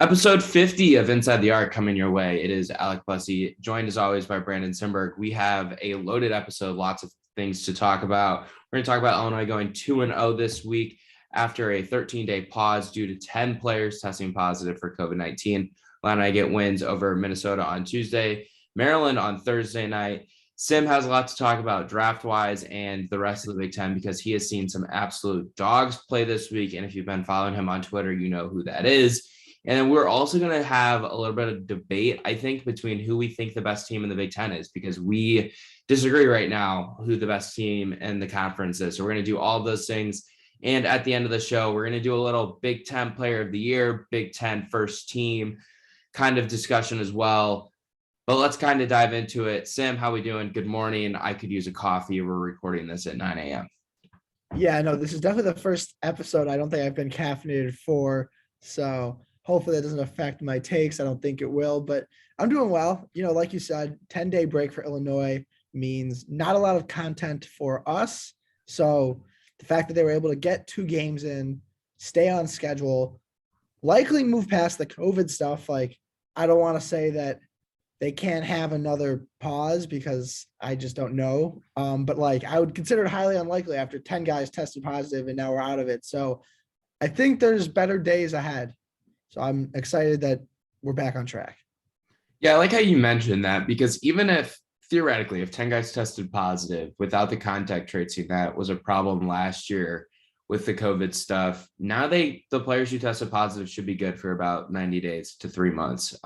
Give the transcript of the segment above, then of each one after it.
Episode 50 of Inside the Arc coming your way. It is Alec Bussey, joined as always by Brandon Simberg. We have a loaded episode, lots of things to talk about. We're going to talk about Illinois going 2-0 this week after a 13-day pause due to 10 players testing positive for COVID-19. Illini get wins over Minnesota on Tuesday, Maryland on Thursday night. Sim has a lot to talk about draft-wise and the rest of the Big Ten because he has seen some absolute dogs play this week. And if you've been following him on Twitter, you know who that is. And we're also going to have a little bit of debate, I think, between who we think the best team in the Big Ten is, because we disagree right now who the best team in the conference is. So we're going to do all of those things. And at the end of the show, we're going to do a little Big Ten Player of the Year, Big Ten first team kind of discussion as well. But let's kind of dive into it. Sim, how we doing? Good morning. I could use a coffee. We're recording this at 9 a.m. Yeah, no, this is definitely the first episode I don't think I've been caffeinated for. So hopefully that doesn't affect my takes. I don't think it will, but I'm doing well. You know, like you said, 10-day break for Illinois means not a lot of content for us. So the fact that they were able to get 2 games in, stay on schedule, likely move past the COVID stuff. Like, I don't want to say that they can't have another pause because I just don't know. But like, I would consider it highly unlikely after 10 guys tested positive and now we're out of it. So I think there's better days ahead. So I'm excited that we're back on track. Yeah, I like how you mentioned that, because even if theoretically, if 10 guys tested positive without the contact tracing, that was a problem last year with the COVID stuff. Now the players who tested positive should be good for about 90 days to 3 months.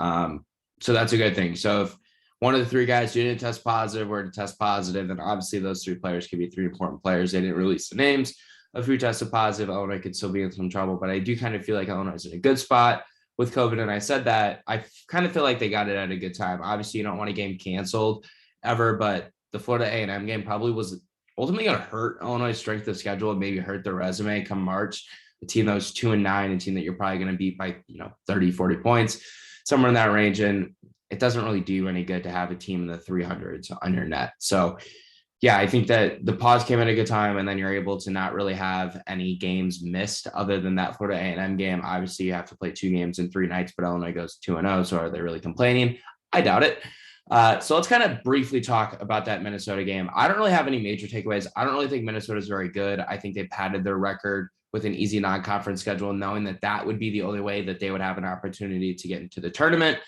So that's a good thing. So if one of the 3 guys who didn't test positive were to test positive, then obviously those 3 players could be 3 important players. They didn't release the names of who tested positive. Illinois could still be in some trouble, but I do kind of feel like Illinois is in a good spot with COVID. And I said that I kind of feel like they got it at a good time. Obviously, you don't want a game canceled ever, but the Florida A&M game probably was ultimately going to hurt Illinois' strength of schedule and maybe hurt their resume come March. A team that was 2-9, a team that you're probably going to beat by 30, 40 points, somewhere in that range. And it doesn't really do any good to have a team in the 300s on your net. So yeah, I think that the pause came at a good time, and then you're able to not really have any games missed other than that Florida A&M game. Obviously, you have to play 2 games in 3 nights, but Illinois goes 2-0. So are they really complaining? I doubt it. So let's kind of briefly talk about that Minnesota game. I don't really have any major takeaways. I don't really think Minnesota is very good. I think they padded their record with an easy non-conference schedule, knowing that that would be the only way that they would have an opportunity to get into the tournament.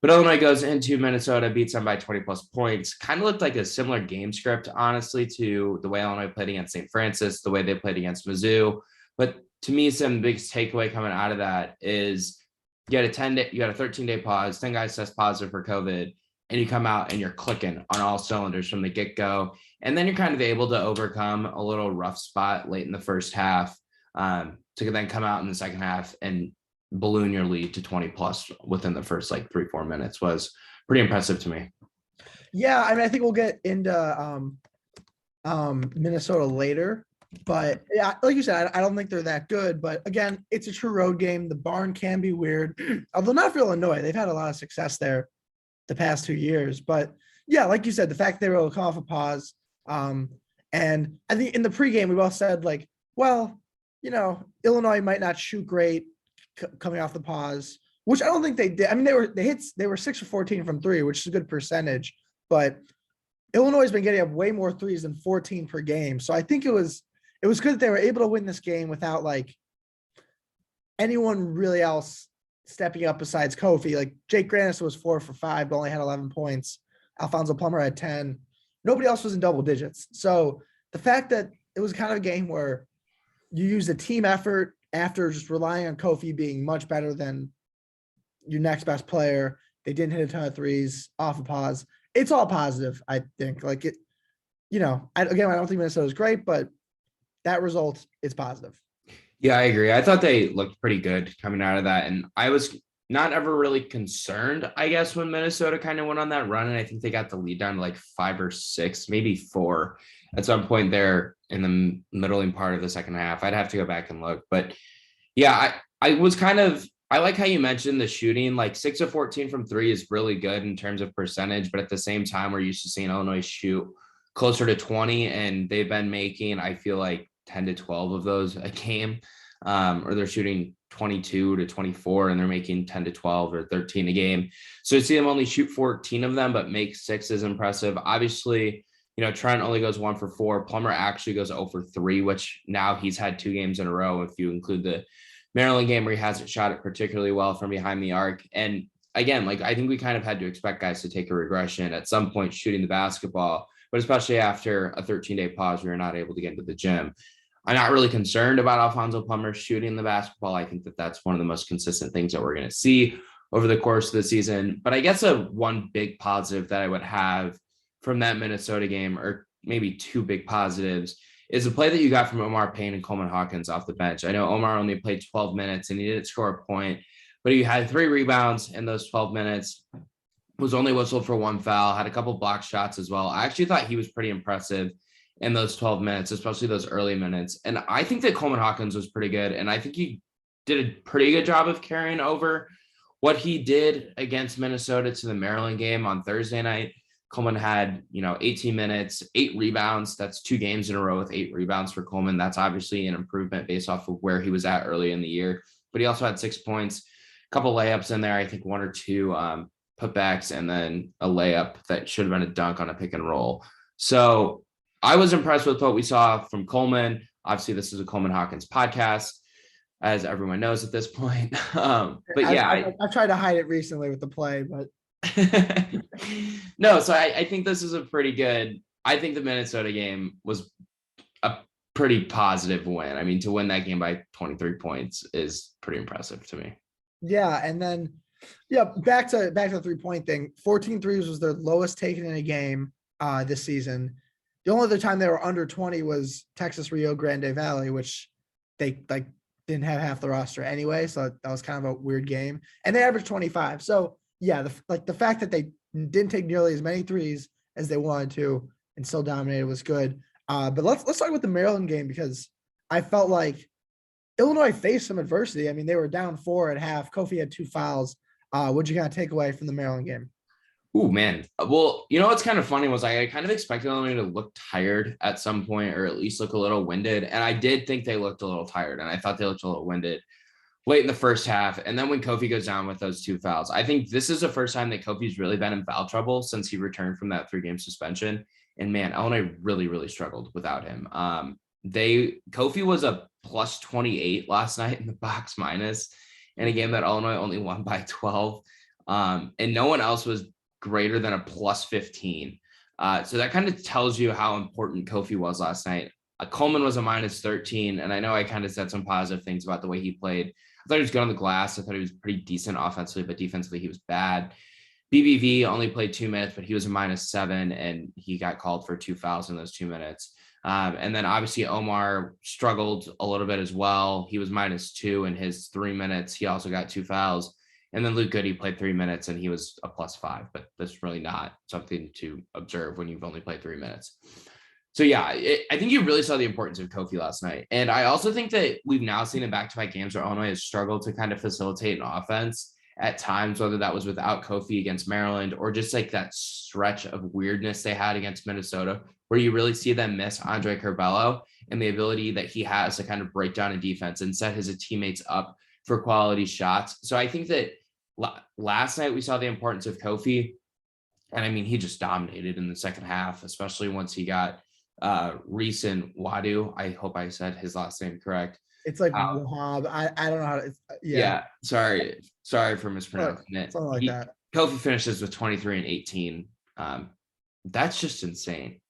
But Illinois goes into Minnesota, beats them by 20-plus points. Kind of looked like a similar game script, honestly, to the way Illinois played against St. Francis, the way they played against Mizzou. But to me, some biggest takeaway coming out of that is you had a 13-day pause, 10 guys test positive for COVID, and you come out and you're clicking on all cylinders from the get-go. And then you're kind of able to overcome a little rough spot late in the first half to then come out in the second half and balloon your lead to 20 plus within the first 3-4 minutes. Was pretty impressive to me. Yeah, I mean, I think we'll get into Minnesota later, but yeah, like you said, I don't think they're that good. But again, it's a true road game. The barn can be weird, although not for Illinois. They've had a lot of success there the past 2 years. But yeah, like you said, the fact they were able to come off a pause, and I think in the pregame we both said Illinois might not shoot great coming off the pause, which I don't think they did. I mean, they were 6 for 14 from 3, which is a good percentage, but Illinois has been getting up way more threes than 14 per game. So I think it was good that they were able to win this game without anyone really else stepping up besides Kofi. Like Jake Grannis was 4 for 5, but only had 11 points. Alfonso Plummer had 10. Nobody else was in double digits. So the fact that it was kind of a game where you use a team effort after just relying on Kofi being much better than your next best player, they didn't hit a ton of threes off a pause. It's all positive, I think. I don't think Minnesota is great, but that result is positive. Yeah, I agree. I thought they looked pretty good coming out of that. And I was not ever really concerned, I guess, when Minnesota kind of went on that run. And I think they got the lead down to 5 or 6, maybe 4 at some point there in the middling part of the second half. I'd have to go back and look. But yeah, I like how you mentioned the shooting. 6 of 14 from 3 is really good in terms of percentage. But at the same time, we're used to seeing Illinois shoot closer to 20, and they've been making, I feel 10 to 12 of those a game, or they're shooting 22 to 24, and they're making 10 to 12 or 13 a game. So to see them only shoot 14 of them, but make 6 is impressive. Obviously, Trent only goes 1 for 4. Plummer actually goes 0 for 3, which now he's had 2 games in a row. If you include the Maryland game where he hasn't shot it particularly well from behind the arc. And again, I think we kind of had to expect guys to take a regression at some point shooting the basketball, but especially after a 13-day pause, we were not able to get into the gym. I'm not really concerned about Alfonso Plummer shooting the basketball. I think that that's one of the most consistent things that we're going to see over the course of the season. But I guess one big positive that I would have from that Minnesota game, or maybe 2 big positives, is the play that you got from Omar Payne and Coleman Hawkins off the bench. I know Omar only played 12 minutes and he didn't score a point, but he had 3 rebounds in those 12 minutes, was only whistled for 1 foul, had a couple block shots as well. I actually thought he was pretty impressive in those 12 minutes, especially those early minutes. And I think that Coleman Hawkins was pretty good. And I think he did a pretty good job of carrying over what he did against Minnesota to the Maryland game on Thursday night. Coleman had, 18 minutes, 8 rebounds. That's 2 games in a row with 8 rebounds for Coleman. That's obviously an improvement based off of where he was at early in the year. But he also had 6 points, a couple layups in there, I think 1 or 2 putbacks, and then a layup that should have been a dunk on a pick and roll. So I was impressed with what we saw from Coleman. Obviously, this is a Coleman Hawkins podcast, as everyone knows at this point. But yeah, I've tried to hide it recently with the play, but no. So I think this is a pretty good. I think the Minnesota game was a pretty positive win. I mean, to win that game by 23 points is pretty impressive to me. Yeah, and then back to the 3-point thing. 14 threes was their lowest taken in a game this season. The only other time they were under 20 was Texas Rio Grande Valley, which they didn't have half the roster anyway. So that was kind of a weird game. And they averaged 25. So yeah, the fact that they didn't take nearly as many threes as they wanted to and still dominated was good. But let's talk about the Maryland game, because I felt like Illinois faced some adversity. I mean, they were down 4 at half. Kofi had 2 fouls. What'd you kind of take away from the Maryland game? Oh, man. Well, what's kind of funny was I kind of expected Illinois to look tired at some point, or at least look a little winded. And I did think they looked a little tired, and I thought they looked a little winded late in the first half. And then when Kofi goes down with those 2 fouls, I think this is the first time that Kofi's really been in foul trouble since he returned from that 3-game suspension. And man, Illinois really, really struggled without him. Kofi was a plus 28 last night in the box minus in a game that Illinois only won by 12. And no one else was greater than a plus 15. So that kind of tells you how important Kofi was last night. Coleman was a minus 13. And I know I kind of said some positive things about the way he played. I thought he was good on the glass. I thought he was pretty decent offensively, but defensively he was bad. BBV only played 2 minutes, but he was a minus 7, and he got called for 2 fouls in those 2 minutes. And then obviously Omar struggled a little bit as well. He was minus 2 in his 3 minutes. He also got 2 fouls. And then Luke Goody played 3 minutes and he was a plus 5, but that's really not something to observe when you've only played 3 minutes. So yeah, I think you really saw the importance of Kofi last night. And I also think that we've now seen in back-to-back games where Illinois has struggled to kind of facilitate an offense at times, whether that was without Kofi against Maryland or just like that stretch of weirdness they had against Minnesota, where you really see them miss Andre Curbelo and the ability that he has to kind of break down a defense and set his teammates up for quality shots. So I think that last night we saw the importance of Kofi. And I mean, he just dominated in the second half, especially once he got Reese and Wadu. I hope I said his last name correct. It's like Wahab. I don't know how to. Yeah. Sorry for mispronouncing it. Something like that. Kofi finishes with 23 and 18. That's just insane.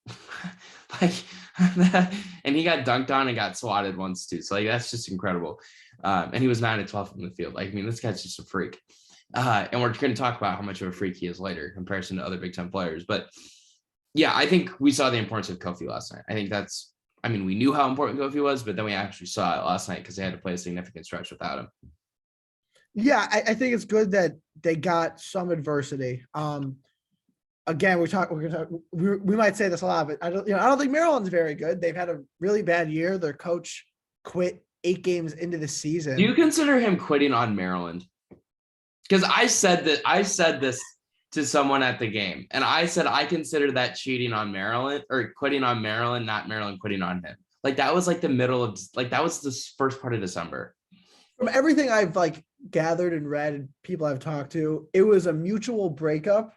And he got dunked on and got swatted once too. So that's just incredible. And he was 9 of 12 from the field. I mean, this guy's just a freak. And we're going to talk about how much of a freak he is later in comparison to other Big Ten players. But yeah, I think we saw the importance of Kofi last night. I think we knew how important Kofi was, but then we actually saw it last night because they had to play a significant stretch without him. Yeah, I think it's good that they got some adversity. Again, we might say this a lot, but I don't think Maryland's very good. They've had a really bad year. Their coach quit 8 games into the season. Do you consider him quitting on Maryland? Because I said this to someone at the game, and I said I consider that cheating on Maryland or quitting on Maryland, not Maryland quitting on him. Like that was like the middle of that was the first part of December. From everything I've like gathered and read and people I've talked to, it was a mutual breakup,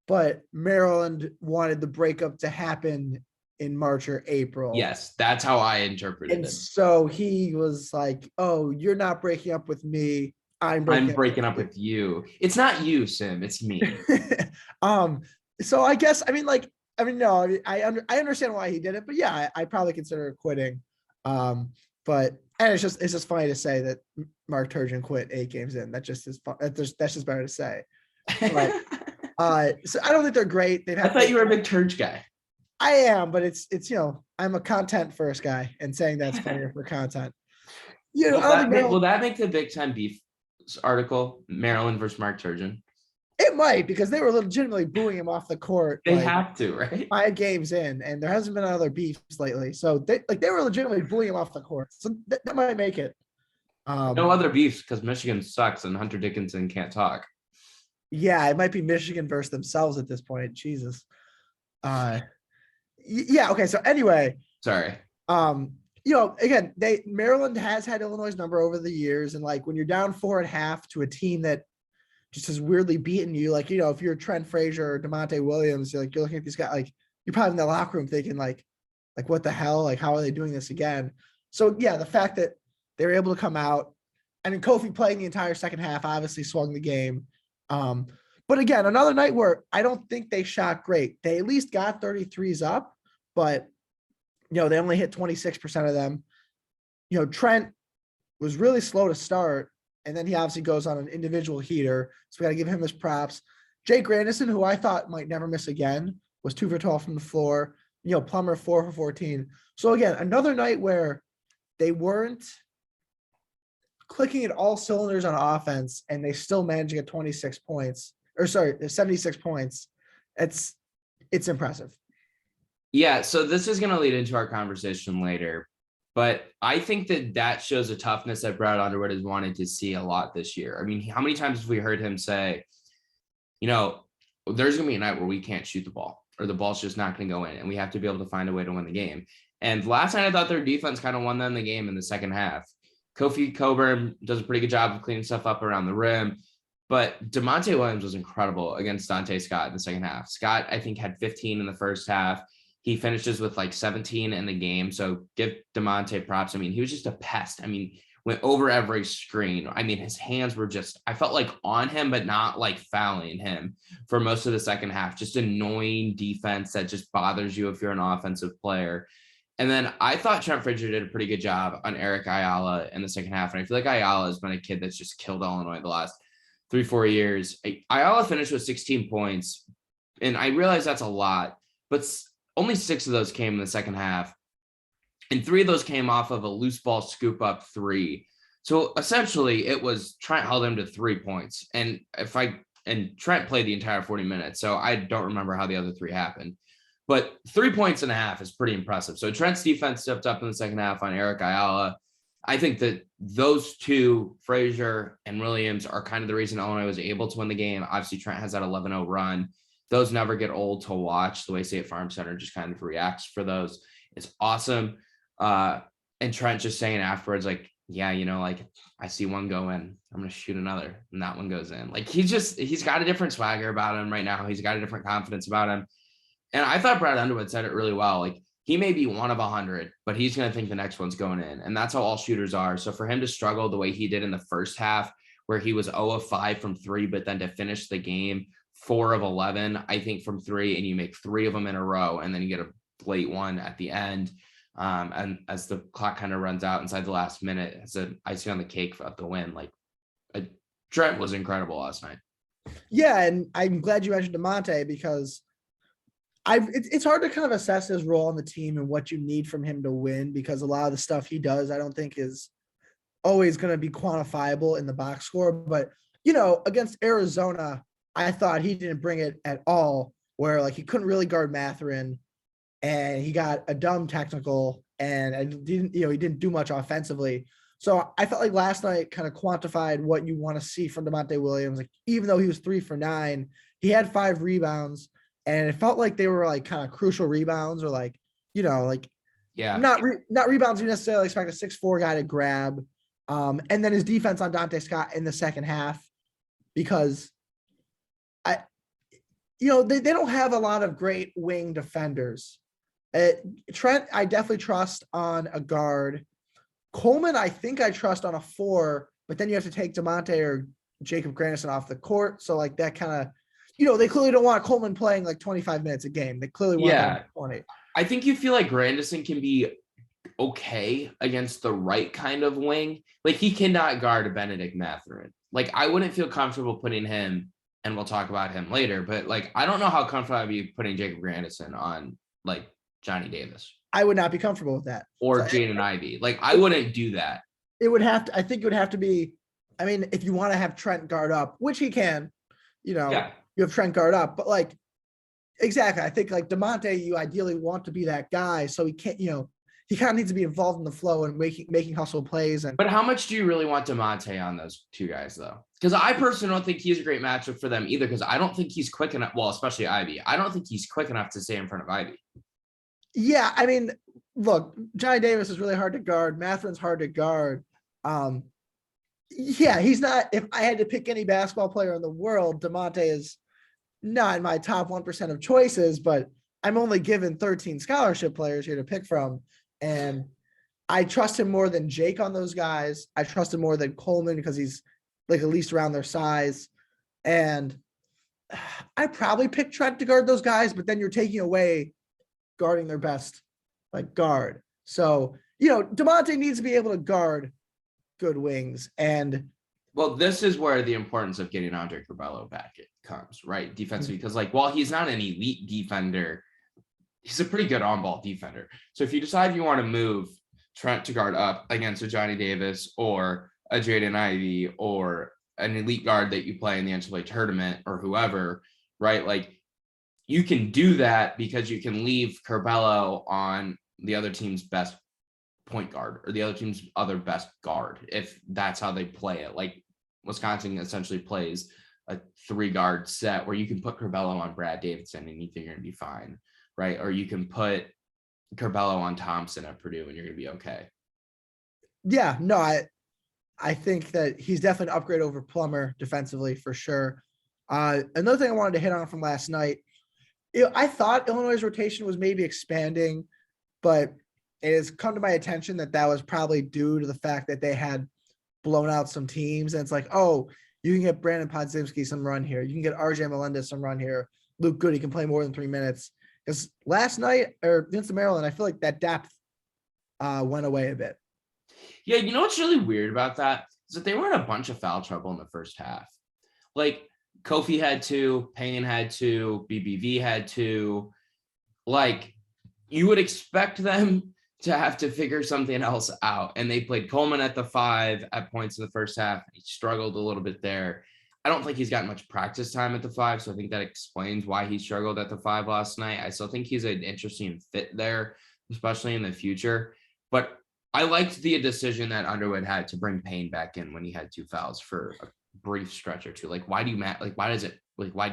but Maryland wanted the breakup to happen in March or April. Yes, that's how I interpreted And it. so he was like, "Oh, you're not breaking up with me. I'm I'm breaking up breaking up with with you. It's not you, Sim. It's me. you." So I guess no, I understand why he did it, but yeah, I probably consider quitting. But and it's just funny to say that Mark Turgeon quit 8 games in. That just is fun. That's just better to say. But so I don't think they're great. They've I had thought you were a big Turge guy. I am, but it's I'm a content first guy, and saying that's funnier for content. I don't think Will Maryland. that make the Big Ten Beef article Maryland versus Mark Turgeon? It might because they were legitimately booing him off the court They like have to, right? 5 games in, and there hasn't been other beefs lately. So they were legitimately booing him off the court. So that might make it. No other beefs because Michigan sucks and Hunter Dickinson can't talk. Yeah, it might be Michigan versus themselves at this point. Jesus. Yeah. Okay. So anyway, Sorry. Again, Maryland has had Illinois' number over the years, and like when you're down 4.5 to a team that just has weirdly beaten you, like if you're Trent Frazier or DeMonte Williams, you're looking at these guys, like you're probably in the locker room thinking like what the hell, like how are they doing this again? So yeah, the fact that they were able to come out, I mean, Kofi playing the entire second half obviously swung the game. But again, another night where I don't think they shot great. They at least got 33s up, but they only hit 26% of them. Trent was really slow to start, and then he obviously goes on an individual heater. So we got to give him his props. Jake Grandison, who I thought might never miss again, was 2 for 12 from the floor. Plummer 4 for 14. So again, another night where they weren't clicking at all cylinders on offense, and they still managed to get 76 points. 76 points. It's impressive. Yeah, so this is going to lead into our conversation later, but I think that shows a toughness that Brad Underwood has wanted to see a lot this year. I mean, how many times have we heard him say, there's going to be a night where we can't shoot the ball or the ball's just not going to go in and we have to be able to find a way to win the game. And last night I thought their defense kind of won them the game in the second half. Kofi Coburn does a pretty good job of cleaning stuff up around the rim. But DeMonte Williams was incredible against Dante Scott in the second half. Scott, I think, had 15 in the first half. He finishes with like 17 in the game. So give DeMonte props. I mean, he was just a pest. I mean, went over every screen. I mean, his hands were just, I felt like on him, but not like fouling him for most of the second half. Just annoying defense that just bothers you if you're an offensive player. And then I thought Trent Frazier did a pretty good job on Eric Ayala in the second half. And I feel like Ayala has been a kid that's just killed Illinois the last 3-4 years. Ayala finished with 16 points. And I realize that's a lot, but only 6 of those came in the second half. And 3 of those came off of a loose ball scoop up 3. So essentially it was Trent held him to 3 points. And Trent played the entire 40 minutes. So I don't remember how the other 3 happened. But 3 points and a half is pretty impressive. So Trent's defense stepped up in the second half on Eric Ayala. I think that those 2, Frazier and Williams, are kind of the reason Illinois was able to win the game. Obviously, Trent has that 11-0 run. Those never get old to watch. The way State Farm Center just kind of reacts for those. It's awesome. And Trent just saying afterwards, like, yeah, like I see one go in, I'm going to shoot another, and that one goes in. Like he's got a different swagger about him right now. He's got a different confidence about him. And I thought Brad Underwood said it really well. Like, he may be 1 of 100, but he's going to think the next one's going in. And that's how all shooters are. So for him to struggle the way he did in the first half, where he was 0 of 5 from 3, but then to finish the game 4 of 11, I think, from 3, and you make 3 of them in a row, and then you get a late one at the end. And as the clock kind of runs out inside the last minute, it's an icing on the cake of the win. Like, Trent was incredible last night. Yeah, and I'm glad you mentioned DeMonte because it's hard to kind of assess his role on the team and what you need from him to win, because a lot of the stuff he does, I don't think is always going to be quantifiable in the box score. But, against Arizona, I thought he didn't bring it at all, where like he couldn't really guard Mathurin and he got a dumb technical and he didn't do much offensively. So I felt like last night kind of quantified what you want to see from DeMonte Williams. Like, even though he was 3 for 9, he had 5 rebounds. And it felt like they were like kind of crucial rebounds, or like, not rebounds you necessarily expect a 6'4" guy to grab. And then his defense on Dante Scott in the second half, because I, they don't have a lot of great wing defenders. Trent, I definitely trust on a guard. Coleman, I think I trust on a 4, but then you have to take DeMonte or Jacob Grandison off the court. So like that kind of, they clearly don't want Coleman playing like 25 minutes a game. They clearly want him 20. I think you feel like Grandison can be okay against the right kind of wing. Like he cannot guard a Benedict Mathurin. Like I wouldn't feel comfortable putting him, and we'll talk about him later, but like I don't know how comfortable I'd be putting Jacob Grandison on like Johnny Davis. I would not be comfortable with that. Or Jaden Ivey. Like I wouldn't do that. It would have to, I think it would have to be, I mean, if you want to have Trent guard up, which he can, you have Trent guard up, but like, exactly. I think like DeMonte, you ideally want to be that guy. So he can't, he kind of needs to be involved in the flow and making hustle plays. But how much do you really want DeMonte on those two guys though? Because I personally don't think he's a great matchup for them either. Because I don't think he's quick enough. Well, especially Ivy. I don't think he's quick enough to stay in front of Ivy. Yeah, I mean, look, Johnny Davis is really hard to guard. Matherin's hard to guard. Yeah, he's not. If I had to pick any basketball player in the world, DeMonte is not in my top 1% of choices, but I'm only given 13 scholarship players here to pick from. And I trust him more than Jake on those guys. I trust him more than Coleman because he's like at least around their size. And I probably pick Trent to guard those guys, but then you're taking away guarding their best like guard. So, DeMonte needs to be able to guard good wings. And well, this is where the importance of getting Andre Curbelo back comes, right? Defensively, because like while he's not an elite defender, he's a pretty good on-ball defender. So if you decide you want to move Trent to guard up against a Johnny Davis or a Jaden Ivey or an elite guard that you play in the NCAA tournament or whoever, right? Like you can do that because you can leave Curbelo on the other team's best point guard or the other team's other best guard if that's how they play it. Like Wisconsin essentially plays a 3-guard set where you can put Curbelo on Brad Davidson and you think you're going to be fine, right? Or you can put Curbelo on Thompson at Purdue and you're going to be okay. Yeah, no, I think that he's definitely an upgrade over Plummer defensively for sure. Another thing I wanted to hit on from last night, I thought Illinois' rotation was maybe expanding, but it has come to my attention that was probably due to the fact that they had blown out some teams. And it's like, oh, you can get Brandon Podziemski some run here. You can get RJ Melendez some run here. Luke Goody can play more than 3 minutes. Because last night, or against Maryland, I feel like that depth went away a bit. Yeah, you know what's really weird about that is that they were in a bunch of foul trouble in the first half. Like Kofi had 2, Payne had 2, BBV had 2. Like you would expect them to have to figure something else out. And they played Coleman at the 5 at points in the first half. He struggled a little bit there. I don't think he's gotten much practice time at the 5, so I think that explains why he struggled at the 5 last night. I still think he's an interesting fit there, especially in the future. But I liked the decision that Underwood had to bring Payne back in when he had 2 fouls for a brief stretch or two. Like, why do you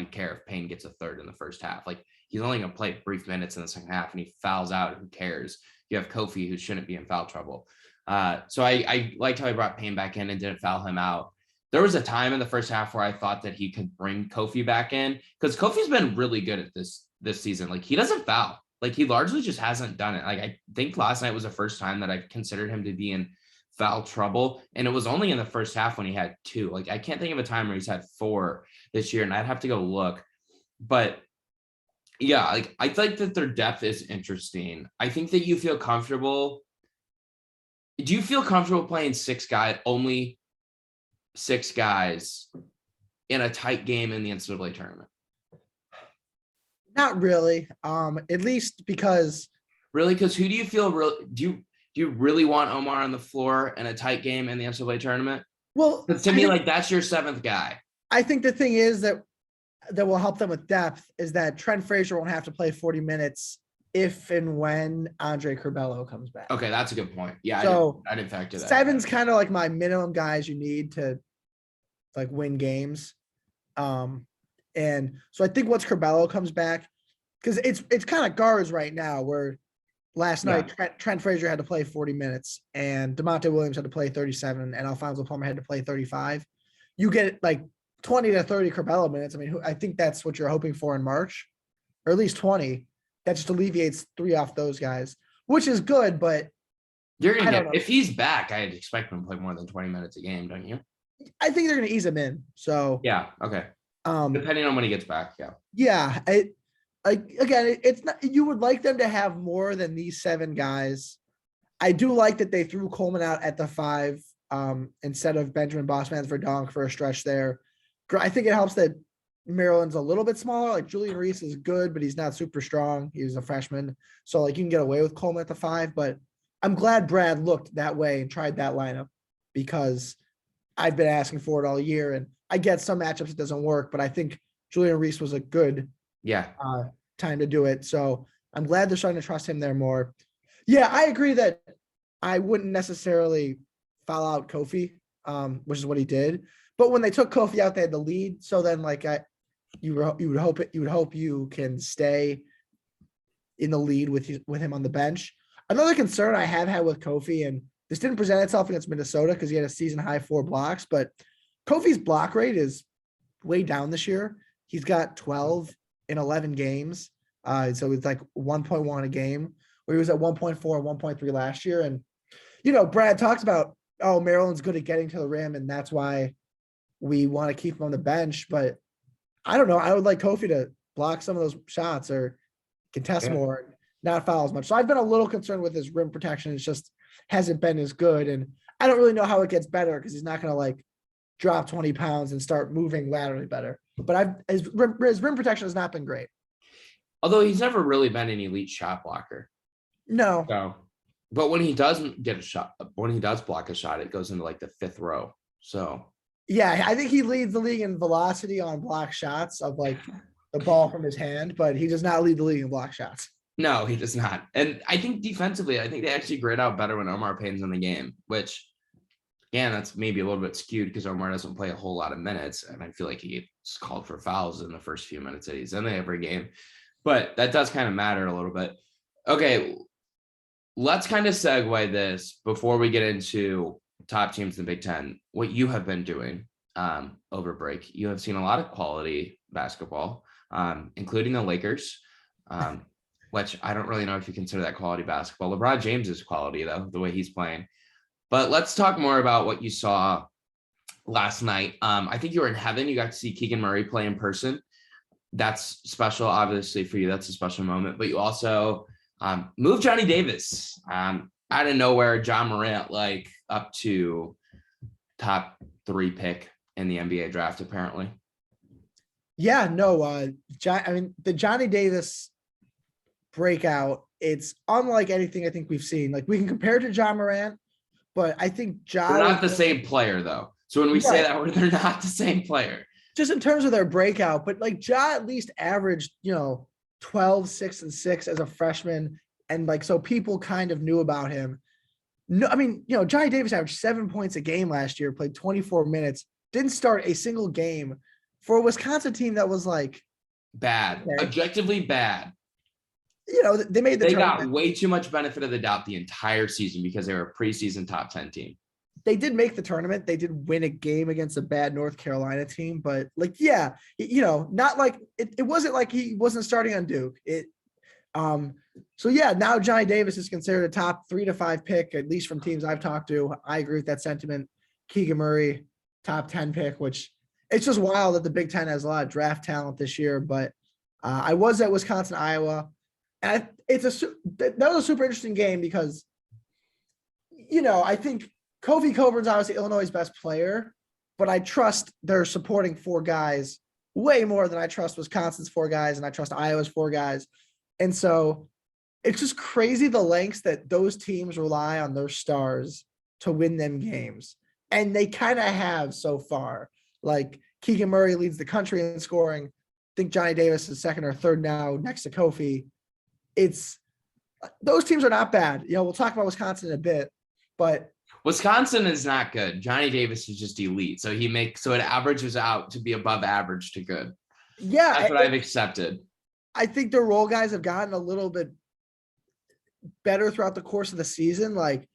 care if Payne gets a 3rd in the first half? Like, he's only going to play brief minutes in the second half, and he fouls out. Who cares? You have Kofi, who shouldn't be in foul trouble. So I liked how he brought Payne back in and didn't foul him out. There was a time in the first half where I thought that he could bring Kofi back in because Kofi's been really good at this season. Like he doesn't foul. Like he largely just hasn't done it. Like I think last night was the first time that I considered him to be in foul trouble. And it was only in the first half when he had 2. Like I can't think of a time where he's had 4 this year, and I'd have to go look. But yeah, like I think that their depth is interesting. I think that you feel comfortable. Do you feel comfortable playing 6 guys, only 6 guys in a tight game in the NCAA tournament? Not really. At least because who do you feel do you really want Omar on the floor in a tight game in the NCAA tournament? Well, to me, like that's your 7th guy. I think the thing is that will help them with depth is that Trent Frazier won't have to play 40 minutes if and when Andre Curbelo comes back. Okay, that's a good point. Yeah, so I didn't factor that. 7's kind of like my minimum guys you need to like win games. And so I think once Curbelo comes back, because it's kind of guards right now where last Yeah. night, Trent Frazier had to play 40 minutes and DeMonte Williams had to play 37 and Alfonso Plummer had to play 35. You get like 20 to 30 Corbello minutes. I mean, I think that's what you're hoping for in March, or at least 20. That just alleviates 3 off those guys, which is good, but You're going I to don't get, know. if he's back, I'd expect him to play more than 20 minutes a game, don't you? I think they're going to ease him in. So, Yeah. Okay. Depending on when he gets back. Yeah. yeah, it's not, you would like them to have more than these 7 guys. I do like that they threw Coleman out at the 5 instead of Benjamin Bossman for Donk for a stretch there. I think it helps that Maryland's a little bit smaller. Like Julian Reese is good, but he's not super strong. He's a freshman. So like you can get away with Coleman at the 5, but I'm glad Brad looked that way and tried that lineup because I've been asking for it all year. And I get some matchups it doesn't work, but I think Julian Reese was a good time to do it. So I'm glad they're starting to trust him there more. Yeah, I agree that I wouldn't necessarily foul out Kofi, which is what he did. But when they took Kofi out, they had the lead. So then, like, you would hope you can stay in the lead with him on the bench. Another concern I have had with Kofi, and this didn't present itself against Minnesota because he had a season high 4 blocks, but Kofi's block rate is way down this year. He's got 12 in 11 games. So it's like 1.1 a game, where he was at 1.4, 1.3 last year. And, Brad talks about, oh, Maryland's good at getting to the rim, and that's why we want to keep him on the bench. But I don't know. I would like Kofi to block some of those shots or contest more, not foul as much. So I've been a little concerned with his rim protection. It's just hasn't been as good. And I don't really know how it gets better because he's not going to like drop 20 pounds and start moving laterally better. But his rim protection has not been great. Although he's never really been an elite shot blocker. No. So, but when he does get a shot, when he does block a shot, it goes into like the 5th row. So yeah, I think he leads the league in velocity on block shots of like the ball from his hand, but he does not lead the league in block shots. No, he does not. And I think defensively, I think they actually grid out better when Omar Payne's in the game, which, again, that's maybe a little bit skewed because Omar doesn't play a whole lot of minutes. And I feel like he gets called for fouls in the first few minutes that he's in every game. But that does kind of matter a little bit. Okay, let's kind of segue this before we get into top teams in the Big Ten. What you have been doing over break. You have seen a lot of quality basketball, including the Lakers, which I don't really know if you consider that quality basketball. LeBron James is quality, though, the way he's playing. But let's talk more about what you saw last night. I think you were in heaven. You got to see Keegan Murray play in person. That's special, obviously, for you. That's a special moment. But you also moved Johnny Davis out of nowhere. John Morant, like, up to top 3 pick in the NBA draft, apparently. Yeah, no. The Johnny Davis breakout, it's unlike anything I think we've seen. Like, we can compare it to John Morant, but I think They're not the same player, though. So when we say that, they're not the same player. Just in terms of their breakout, but like Ja at least averaged, 12, 6, and 6 as a freshman. And like, so people kind of knew about him. No, I mean, Johnny Davis averaged 7 points a game last year, played 24 minutes, didn't start a single game for a Wisconsin team that was like bad, objectively bad. They made the tournament. Got way too much benefit of the doubt the entire season because they were a preseason top 10 team. They did make the tournament. They did win a game against a bad North Carolina team, but like, yeah, not like it wasn't like he wasn't starting on Duke. So yeah, now Johnny Davis is considered a top 3 to 5 pick, at least from teams I've talked to. I agree with that sentiment. Keegan Murray, top 10 pick, which it's just wild that the Big Ten has a lot of draft talent this year. But I was at Wisconsin, Iowa, and that was a super interesting game because, I think Kofi Coburn's obviously Illinois' best player, but I trust their supporting 4 guys way more than I trust Wisconsin's 4 guys, and I trust Iowa's 4 guys. And so it's just crazy the lengths that those teams rely on their stars to win them games. And they kind of have so far. Like Keegan Murray leads the country in scoring. I think Johnny Davis is 2nd or 3rd now next to Kofi. Those teams are not bad. We'll talk about Wisconsin in a bit, but Wisconsin is not good. Johnny Davis is just elite. So it averages out to be above average to good. Yeah. That's what I've accepted. I think their role guys have gotten a little bit better throughout the course of the season. Like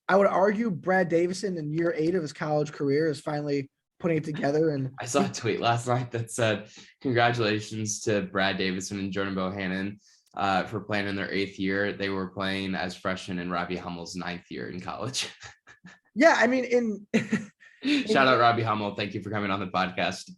I would argue Brad Davison in year 8 of his college career is finally putting it together. And I saw a tweet last night that said, congratulations to Brad Davison and Jordan Bohannon for playing in their 8th year. They were playing as freshmen in Robbie Hummel's 9th year in college. yeah, I mean, Shout out Robbie Hummel. Thank you for coming on the podcast.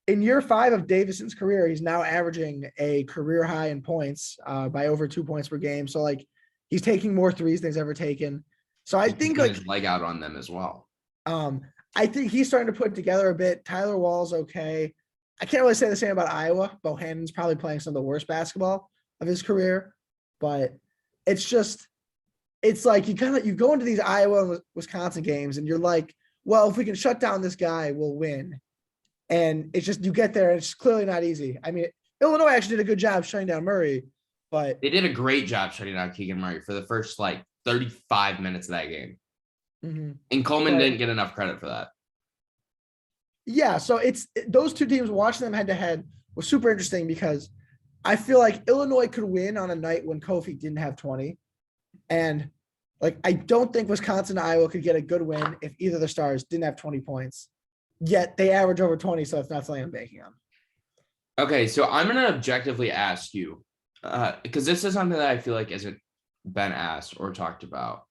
in year 5 of Davison's career, he's now averaging a career high in points by over 2 points per game. So like he's taking more threes than he's ever taken. So I think like his leg out on them as well. I think he's starting to put it together a bit. Tyler Wall's okay. I can't really say the same about Iowa. Bohannon's probably playing some of the worst basketball of his career, but it's like you go into these Iowa and Wisconsin games and you're like, well, if we can shut down this guy, we'll win. And it's just, you get there and it's clearly not easy. I mean, Illinois actually did a good job shutting down Murray, but they did a great job shutting down Keegan Murray for the first like 35 minutes of that game. Mm-hmm. And Coleman didn't get enough credit for that. Yeah, so those two teams, watching them head to head was super interesting because I feel like Illinois could win on a night when Kofi didn't have 20. And like, I don't think Wisconsin and Iowa could get a good win if either of the stars didn't have 20 points. Yet they average over 20, so it's not something I'm banking on. Okay, so I'm going to objectively ask you, because this is something that I feel like isn't been asked or talked about.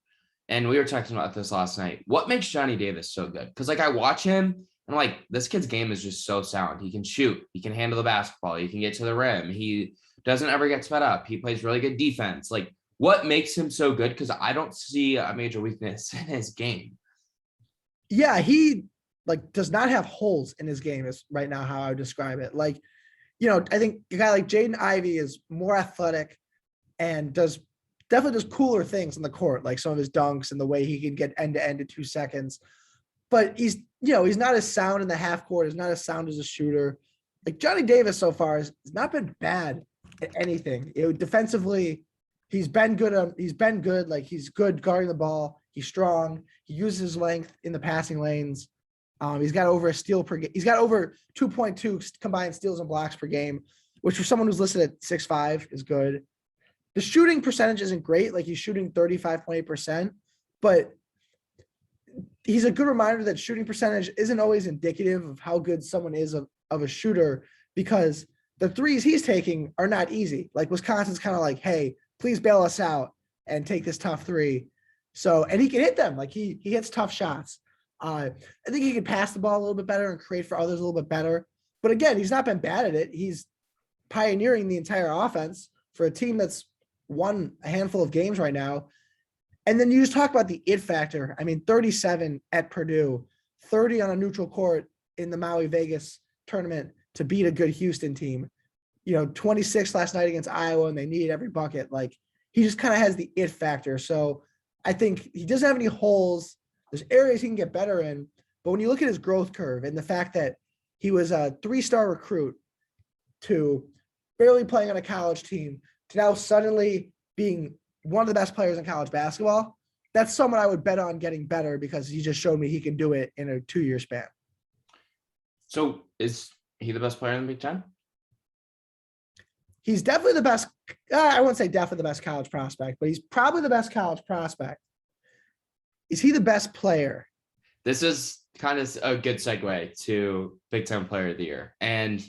And we were talking about this last night. What makes Johnny Davis so good? Because like I watch him and like this kid's game is just so sound. He can shoot. He can handle the basketball. He can get to the rim. He doesn't ever get sped up. He plays really good defense. Like what makes him so good? Because I don't see a major weakness in his game. Yeah, he like does not have holes in his game is right now how I would describe it. Like, you know, I think a guy like Jaden Ivey is more athletic and definitely does cooler things on the court, like some of his dunks and the way he can get end to end in 2 seconds. But he's not as sound in the half court. He's not as sound as a shooter. Like Johnny Davis so far has not been bad at anything. Defensively, he's been good. He's been good. Like he's good guarding the ball. He's strong. He uses his length in the passing lanes. He's got over a steal per game. He's got over 2.2 combined steals and blocks per game, which for someone who's listed at 6'5" is good. The shooting percentage isn't great. Like he's shooting 35.8%, but he's a good reminder that shooting percentage isn't always indicative of how good someone is of a shooter, because the threes he's taking are not easy. Like Wisconsin's kind of like, hey, please bail us out and take this tough three. So, and he can hit them. Like he hits tough shots. I think he can pass the ball a little bit better and create for others a little bit better. But again, he's not been bad at it. He's pioneering the entire offense for a team that's won a handful of games right now. And then you just talk about the it factor. I mean, 37 at Purdue, 30 on a neutral court in the Maui Vegas tournament to beat a good Houston team. 26 last night against Iowa, and they needed every bucket. Like he just kind of has the it factor. So I think he doesn't have any holes. There's areas he can get better in, but when you look at his growth curve and the fact that he was a 3-star recruit to barely playing on a college team to now suddenly being one of the best players in college basketball, that's someone I would bet on getting better because he just showed me he can do it in a 2-year span. So is he the best player in the Big Ten? He's definitely the best. I wouldn't say definitely the best college prospect, but he's probably the best college prospect. Is he the best player? This is kind of a good segue to Big Ten Player of the Year. And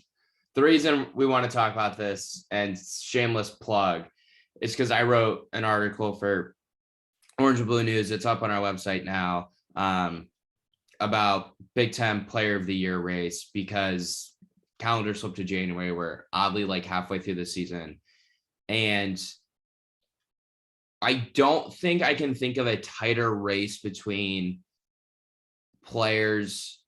the reason we want to talk about this, and shameless plug, is because I wrote an article for Orange and Blue News. It's up on our website now, about Big Ten Player of the Year race, because calendar slipped to January. We're oddly like halfway through the season. And I don't think I can think of a tighter race between players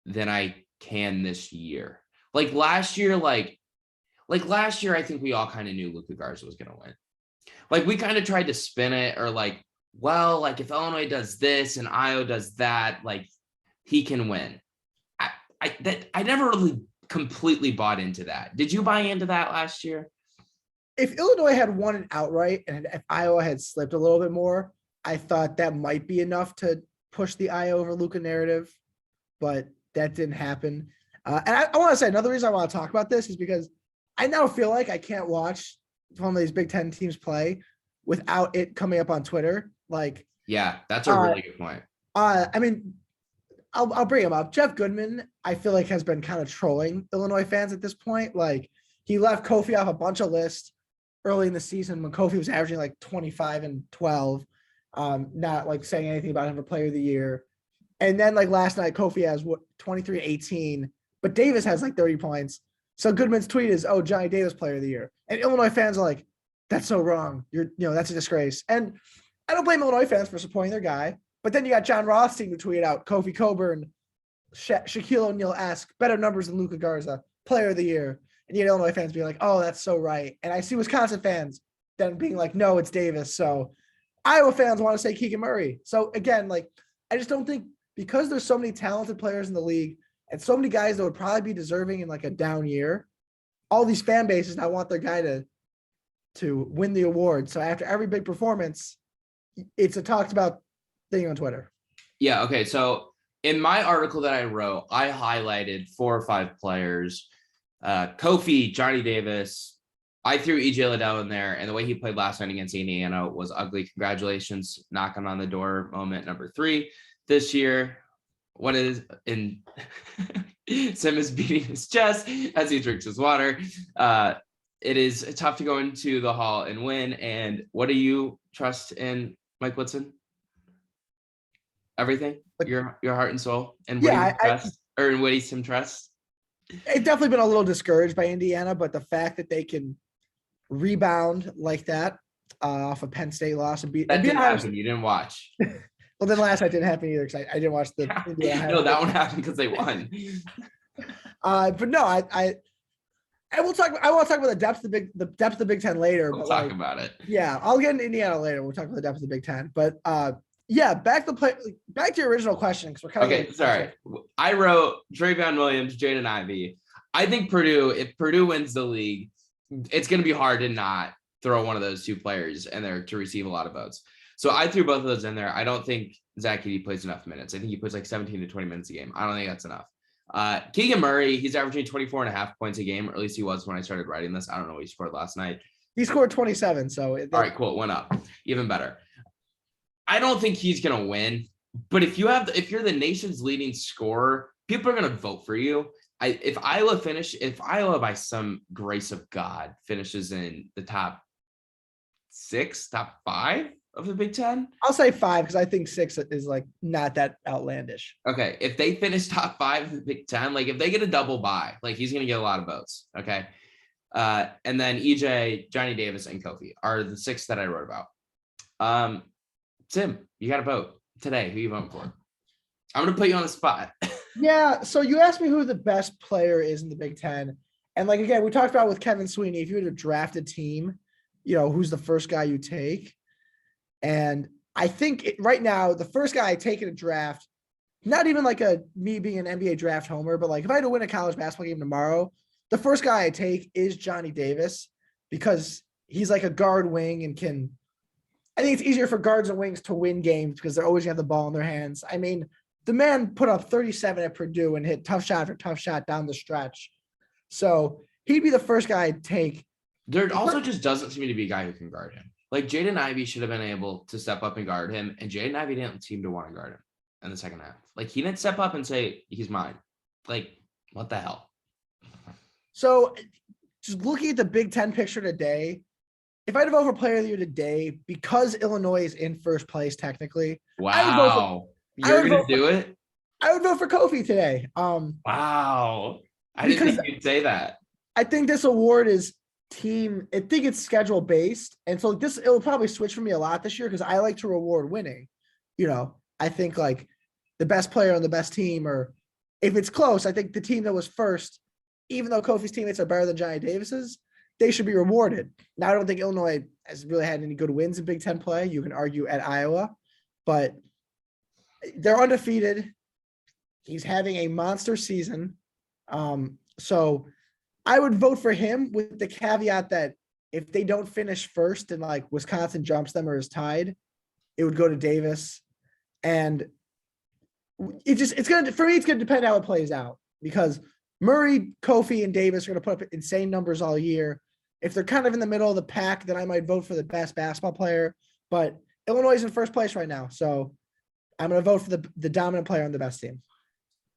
than I can this year. Like last year, I think we all kind of knew Luka Garza was going to win. Like we kind of tried to spin it, or like, well, like if Illinois does this and Iowa does that, like he can win. I never really completely bought into that. Did you buy into that last year? If Illinois had won it outright and if Iowa had slipped a little bit more, I thought that might be enough to push the Iowa over Luka narrative, but that didn't happen. And I want to say another reason I want to talk about this is because I now feel like I can't watch one of these Big Ten teams play without it coming up on Twitter. Like, Yeah, that's a really good point. I mean, I'll bring him up. Jeff Goodman, I feel like has been kind of trolling Illinois fans at this point. Like he left Kofi off a bunch of lists early in the season when Kofi was averaging like 25 and 12, not like saying anything about him for player of the year. And then like last night, Kofi has 23-18, but Davis has like 30 points. So Goodman's tweet is, "Oh, Johnny Davis player of the year." And Illinois fans are like, "That's so wrong. That's a disgrace." And I don't blame Illinois fans for supporting their guy. But then you got John Rothstein who tweeted out Kofi Coburn, Shaquille O'Neal-esque, better numbers than Luka Garza, player of the year. And yet Illinois fans being like, "Oh, that's so right." And I see Wisconsin fans then being like, "No, it's Davis." So Iowa fans want to say Keegan Murray. So again, like, I just don't think, because there's so many talented players in the league and so many guys that would probably be deserving in like a down year, all these fan bases now want their guy to win the award. So after every big performance, it's a talked about thing on Twitter. Yeah. Okay. So in my article that I wrote, I highlighted 4 or 5 players, Kofi, Johnny Davis. I threw EJ Liddell in there, and the way he played last night against Indiana was ugly. Congratulations, knocking on the door moment number 3 this year. What is in Sim is beating his chest as he drinks his water. It is tough to go into the hall and win. And what do you trust in, Mike Woodson? Everything, your heart and soul, and what do you trust, or in what do you trust? It's definitely been a little discouraged by Indiana, but the fact that they can rebound like that off a Penn State loss and beat. That didn't happen. You didn't watch. Well, then last night didn't happen either because I didn't watch the. No, that one happened because they won. But no, I will talk. I want to talk about the depth of the Big Ten later. We'll talk about it. Yeah, I'll get into Indiana later. We'll talk about the depth of the Big Ten. But yeah, back to your original question because we're kind of okay. Sorry, I wrote Travion Williams, Jaden Ivey. I think Purdue, if Purdue wins the league, it's going to be hard to not throw one of those 2 players in there to receive a lot of votes. So I threw both of those in there. I don't think Zach Edey plays enough minutes. I think he plays like 17 to 20 minutes a game. I don't think that's enough. Keegan Murray, he's averaging 24.5 points a game, or at least he was when I started writing this. I don't know what he scored last night. He scored 27. So all right, cool. It went up. Even better. I don't think he's going to win, but if you're the nation's leading scorer, people are going to vote for you. If Iowa by some grace of God finishes in the top 6, top 5 of the Big Ten, I'll say 5 because I think 6 is like not that outlandish. Okay, if they finish top 5 of the Big Ten, like if they get a double bye, like he's going to get a lot of votes. Okay, and then EJ, Johnny Davis, and Kofi are the 6 that I wrote about. Tim, you got to vote today. Who you voting for? I'm going to put you on the spot. Yeah. So you asked me who the best player is in the Big Ten. And like, again, we talked about with Kevin Sweeney, if you were to draft a team, who's the first guy you take? And I think right now, the first guy I take in a draft, not even like me being an NBA draft homer, but like if I had to win a college basketball game tomorrow, the first guy I take is Johnny Davis because he's like a guard wing and I think it's easier for guards and wings to win games because they're always going to have the ball in their hands. I mean, the man put up 37 at Purdue and hit tough shot after tough shot down the stretch. So he'd be the first guy I'd take. There also just doesn't seem to be a guy who can guard him. Like Jaden Ivey should have been able to step up and guard him, and Jaden Ivey didn't seem to want to guard him in the second half. Like he didn't step up and say, he's mine. Like, what the hell? So just looking at the Big Ten picture today, if I had to vote for player of the year today, because Illinois is in first place technically. Wow. You're going to do it? I would vote for Kofi today. Wow. I didn't think you'd say that. I think this award is team. I think it's schedule based. And so it'll probably switch for me a lot this year because I like to reward winning. I think like the best player on the best team, or if it's close, I think the team that was first, even though Kofi's teammates are better than Johnny Davis's, they should be rewarded. Now, I don't think Illinois has really had any good wins in Big Ten play. You can argue at Iowa, but they're undefeated. He's having a monster season. So I would vote for him with the caveat that if they don't finish first and like Wisconsin jumps them or is tied, it would go to Davis. And it's going to depend how it plays out because Murray, Kofi, and Davis are going to put up insane numbers all year. If they're kind of in the middle of the pack, then I might vote for the best basketball player. But Illinois is in first place right now. So I'm going to vote for the dominant player on the best team.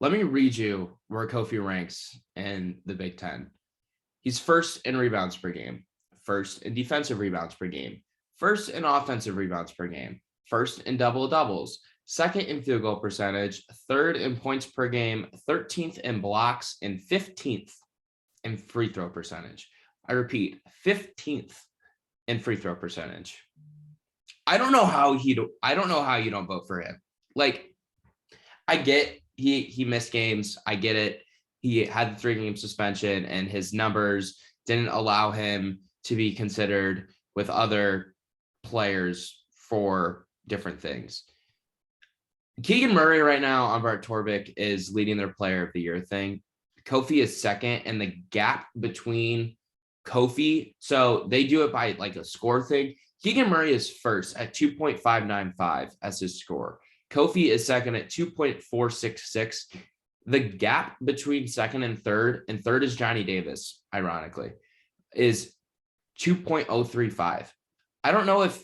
Let me read you where Kofi ranks in the Big Ten. He's first in rebounds per game, first in defensive rebounds per game, first in offensive rebounds per game, first in double-doubles, second in field goal percentage, third in points per game, 13th in blocks, and 15th in free throw percentage. I repeat, 15th in free throw percentage. I don't know how you don't vote for him. Like, I get he missed games. I get it. He had the 3-game suspension and his numbers didn't allow him to be considered with other players for different things. Keegan Murray right now on Bart Torvik is leading their player of the year thing. Kofi is second, and the gap between Kofi, so they do it by like a score thing. Keegan Murray is first at 2.595 as his score. Kofi is second at 2.466. The gap between second and third is Johnny Davis, ironically, is 2.035. I don't know if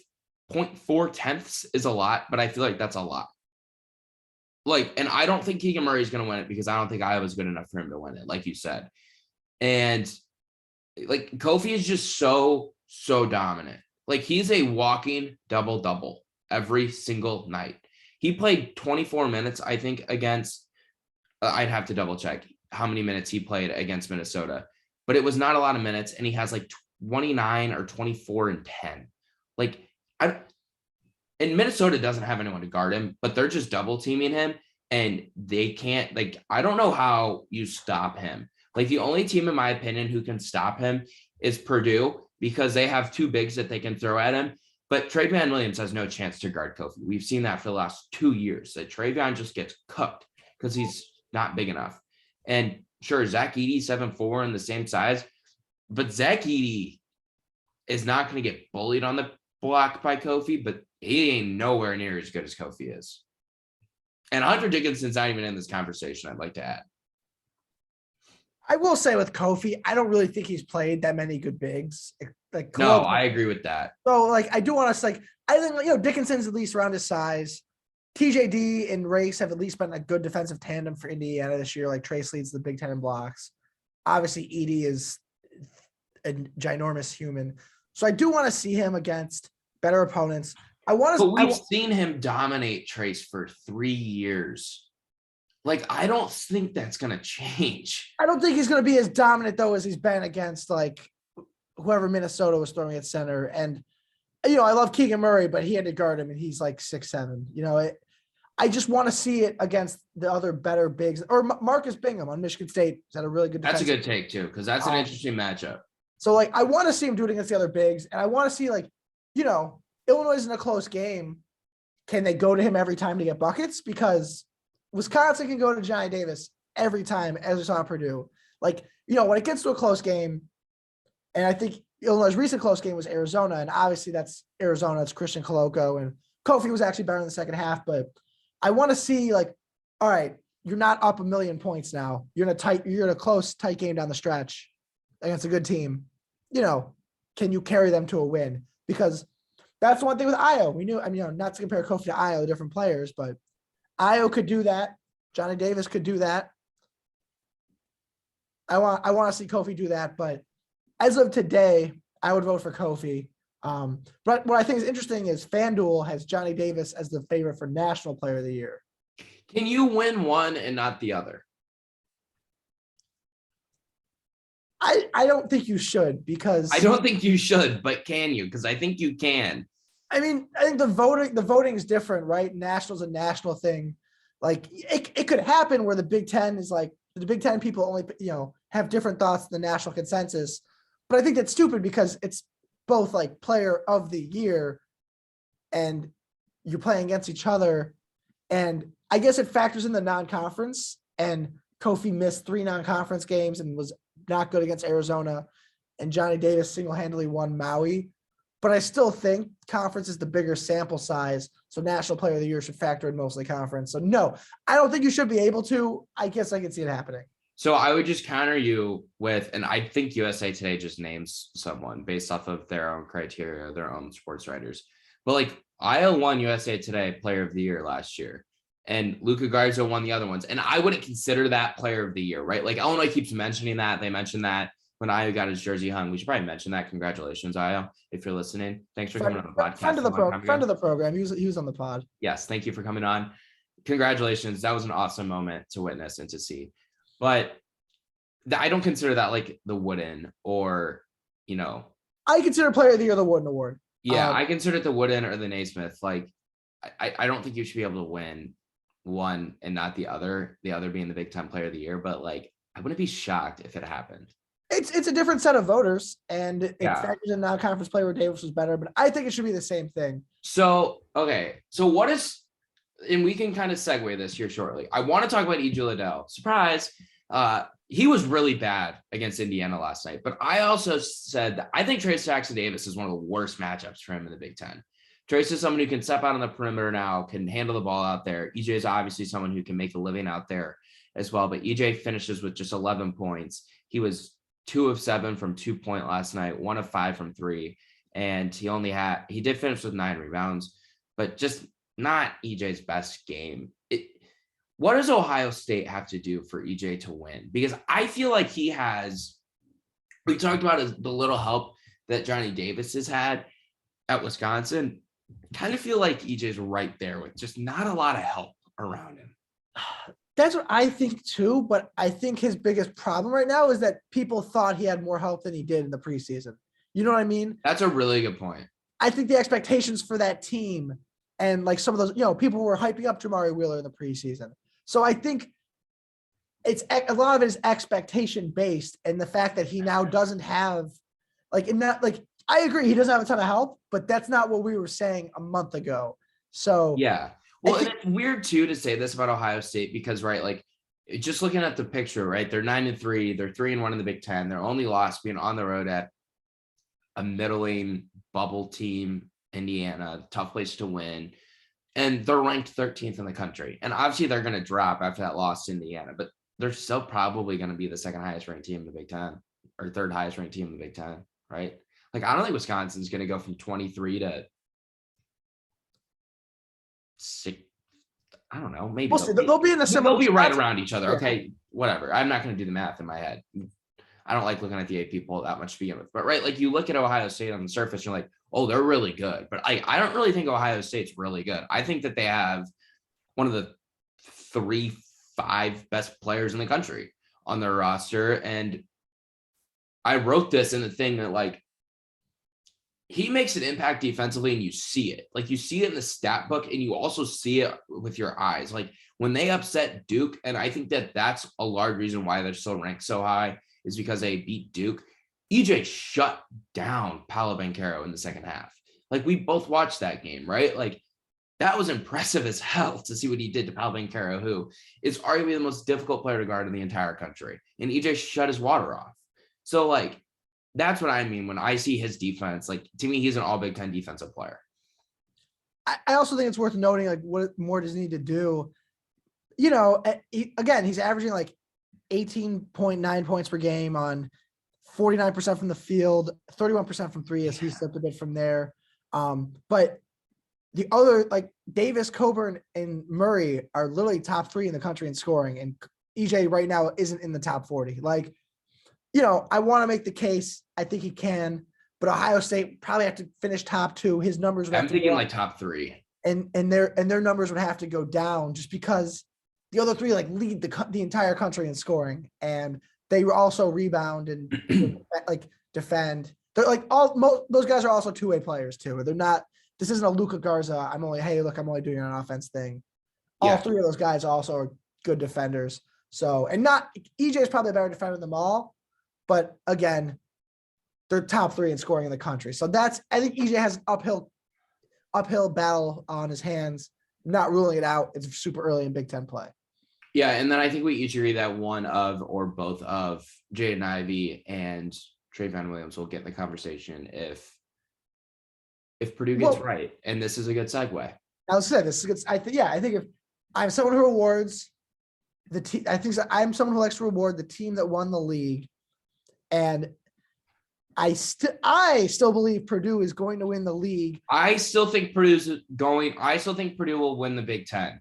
0.4 tenths is a lot, but I feel like that's a lot. Like, and I don't think Keegan Murray is going to win it because I don't think Iowa's good enough for him to win it, like you said. And like Kofi is just so dominant. Like, he's a walking double-double every single night. He played 24 minutes, I think, against I'd have to double check how many minutes he played against Minnesota, but it was not a lot of minutes. And he has like 29 or 24 and 10. Like, and Minnesota doesn't have anyone to guard him, but they're just double teaming him and they can't, like, I don't know how you stop him. Like, the only team, in my opinion, who can stop him is Purdue because they have 2 bigs that they can throw at him. But Travion Williams has no chance to guard Kofi. We've seen that for the last 2 years, that Travion just gets cooked because he's not big enough. And sure, Zach Edey, 7'4" and the same size, but Zach Edey is not going to get bullied on the block by Kofi, but he ain't nowhere near as good as Kofi is. And Hunter Dickinson's not even in this conversation, I'd like to add. I will say with Kofi, I don't really think he's played that many good bigs. Like, no, I agree with that. So, like, I do want to, like, I think, Dickinson's at least around his size. TJD and Race have at least been a good defensive tandem for Indiana this year. Like, Trace leads the Big Ten in blocks. Obviously, Edey is a ginormous human. So I do want to see him against better opponents. But we've seen him dominate Trace for 3 years. Like, I don't think that's going to change. I don't think he's going to be as dominant, though, as he's been against, like, whoever Minnesota was throwing at center. And, I love Keegan Murray, but he had to guard him, and he's like 6'7". I just want to see it against the other better bigs. Or Marcus Bingham on Michigan State is that a really good That's a good take, too, because that's an interesting matchup. So, like, I want to see him do it against the other bigs, and I want to see, like, Illinois is in a close game. Can they go to him every time to get buckets? Because Wisconsin can go to Johnny Davis every time, as we saw in Purdue. Like, when it gets to a close game, and I think Illinois' recent close game was Arizona, and obviously that's Arizona. It's Christian Coloco, and Kofi was actually better in the second half. But I want to see, like, all right, you're not up 1 million points now. You're in a close, tight game down the stretch against a good team. Can you carry them to a win? Because that's one thing with Io. We knew, not to compare Kofi to Io, different players, but Io could do that. Johnny Davis could do that. I want to see Kofi do that, but as of today, I would vote for Kofi. But what I think is interesting is FanDuel has Johnny Davis as the favorite for National Player of the Year. Can you win one and not the other? I don't think you should, because I don't think you should, but can you? Because I think you can. I think the voting is different, right? National's a national thing. Like, it could happen where the Big Ten is like, the Big Ten people only, have different thoughts than the national consensus. But I think that's stupid because it's both like player of the year and you're playing against each other. And I guess it factors in the non-conference, and Kofi missed 3 non-conference games and was not good against Arizona, and Johnny Davis single-handedly won Maui. But I still think conference is the bigger sample size. So National Player of the Year should factor in mostly conference. So no, I don't think you should be able to. I guess I can see it happening. So I would just counter you with, and I think USA Today just names someone based off of their own criteria, their own sports writers. But like Io won USA Today Player of the Year last year, and Luka Garza won the other ones. And I wouldn't consider that Player of the Year, right? Like Illinois keeps mentioning that. They mentioned that when Io got his jersey hung. We should probably mention that. Congratulations, Io, if you're listening. Thanks for coming on the podcast. Friend of the program. He was on the pod. Yes, thank you for coming on. Congratulations. That was an awesome moment to witness and to see. But I don't consider that like the Wooden or, I consider Player of the Year the Wooden Award. Yeah, I consider it the Wooden or the Naismith. Like, I don't think you should be able to win one and not the other being the Big Ten Player of the Year. But like, I wouldn't be shocked if it happened. It's a different set of voters, and it factors in now conference play where Davis was better, but I think it should be the same thing. So, okay. So what is, and we can kind of segue this here shortly. I want to talk about E.J. Liddell. Surprise. He was really bad against Indiana last night, but I also said that I think Trace Jackson Davis is one of the worst matchups for him in the Big Ten. Trace is someone who can step out on the perimeter now, can handle the ball out there. EJ is obviously someone who can make a living out there as well, but EJ finishes with just 11 points. He was 2 of 7 from 2-point last night, 1 of 5 from 3, and he did finish with 9 rebounds, but just not EJ's best game. What does Ohio State have to do for EJ to win? Because I feel like we talked about the little help that Johnny Davis has had at Wisconsin. Kind of feel like EJ's right there with just not a lot of help around him. That's what I think too, but I think his biggest problem right now is that people thought he had more help than he did in the preseason. You know what I mean? That's a really good point. I think the expectations for that team and like some of those, people were hyping up Jamari Wheeler in the preseason. So I think it's a lot of it is expectation based, and the fact that he now doesn't have I agree he doesn't have a ton of help, but that's not what we were saying a month ago. So yeah, well, and it's weird too to say this about Ohio State because right, just looking at the picture, right, they're 9-3, they're 3-1 in the Big Ten. Their only loss being on the road at a middling bubble team, Indiana, tough place to win. And they're ranked 13th in the country. And obviously they're going to drop after that loss to Indiana, but they're still probably going to be the second highest ranked team in the Big Ten or third highest ranked team in the Big Ten, right? Like, I don't think Wisconsin's going to go from 23 to 6. I don't know. Maybe they'll be in the similar. They'll be right around each other. Okay, whatever. I'm not going to do the math in my head. I don't like looking at the AP poll that much to begin with. But right, like you look at Ohio State on the surface, you're like, oh, they're really good. But I don't really think Ohio State's really good. I think that they have one of the 3-5 best players in the country on their roster. And I wrote this in the thing that he makes an impact defensively and you see it. Like you see it in the stat book and you also see it with your eyes. Like when they upset Duke, and I think that that's a large reason why they're still ranked so high is because they beat Duke. EJ shut down Paolo Banchero in the second half. Like we both watched that game, right? Like that was impressive as hell to see what he did to Paolo Banchero, who is arguably the most difficult player to guard in the entire country. And EJ shut his water off. So that's what I mean when I see his defense. Like to me, he's an all Big Ten defensive player. I also think it's worth noting what more does he need to do? Again, he's averaging 18.9 points per game on 49% from the field, 31% from 3 as he slipped a bit from there. But the other Davis, Coburn, and Murray are literally top 3 in the country in scoring, and EJ right now isn't in the top 40. I want to make the case. I think he can, but Ohio State probably have to finish top 2. His numbers would I'm thinking top 3, and their numbers would have to go down just because the other 3 lead the entire country in scoring, and they also rebound and defend. They're those guys are also 2-way players too. They're not. This isn't a Luka Garza. I'm only doing an offense thing. All 3 of those guys also are good defenders. So, and not EJ is probably a better defender than them all, but again, they're top 3 in scoring in the country. So I think EJ has an uphill battle on his hands. Not ruling it out. It's super early in Big Ten play. Yeah, and then I think we each agree that one of or both of Jaden Ivey and Trey Van Williams will get in the conversation if Purdue gets right. And this is a good segue. I was saying this is good. I think if I'm someone who awards I think I'm someone who likes to reward the team that won the league, and I still believe Purdue is going to win the league. I still think Purdue will win the Big Ten.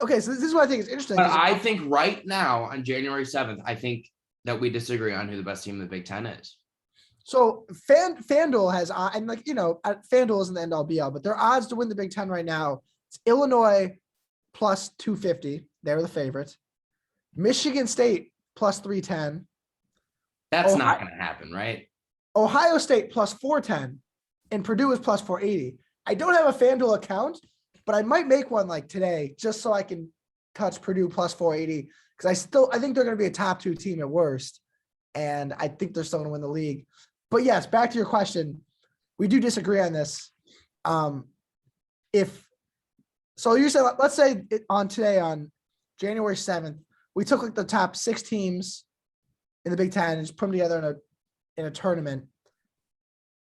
Okay, so this is what I think is interesting. But I think right now on January 7th, I think that we disagree on who the best team in the Big Ten is. So FanDuel has, and like, FanDuel isn't the end all be all, but their odds to win the Big Ten right now, it's Illinois plus 250. They're the favorites. Michigan State plus 310. That's not going to happen, right? Ohio State plus 410, and Purdue is plus 480. I don't have a FanDuel account, but I might make one like today just so I can touch Purdue plus 480 because I think they're going to be a top 2 team at worst, and I think they're still going to win the league. But yes, back to your question, we do disagree on this. So you said, let's say on January 7th, we took like the top 6 teams in the Big Ten and just put them together in a tournament.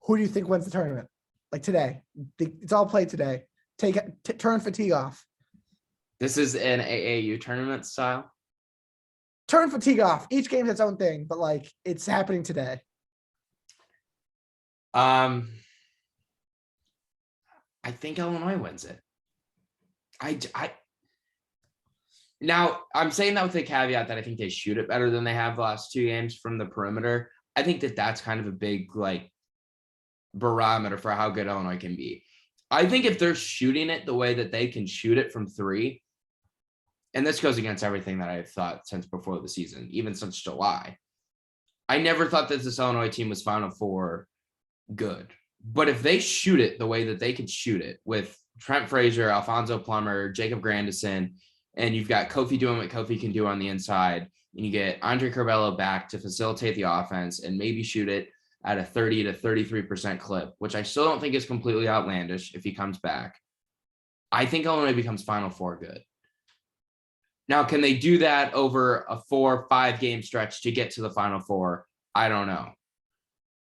Who do you think wins the tournament? Like today, it's all played today. Turn fatigue off. This is an AAU tournament style. Turn fatigue off. Each game's its own thing, but like it's happening today. I think Illinois wins it. Now I'm saying that with the caveat that I think they shoot it better than they have the last 2 games from the perimeter. I think that's kind of a big like barometer for how good Illinois can be. I think if they're shooting it the way that they can shoot it from 3, and this goes against everything that I've thought since before the season, even since July. I never thought that this Illinois team was Final Four good. But if they shoot it the way that they can shoot it with Trent Frazier, Alfonso Plummer, Jacob Grandison, and you've got Kofi doing what Kofi can do on the inside, and you get Andre Curbelo back to facilitate the offense and maybe shoot it at a 30 to 33% clip, which I still don't think is completely outlandish if he comes back. I think Illinois becomes Final Four good. Now, can they do that over a 4-5 game stretch to get to the Final Four? I don't know.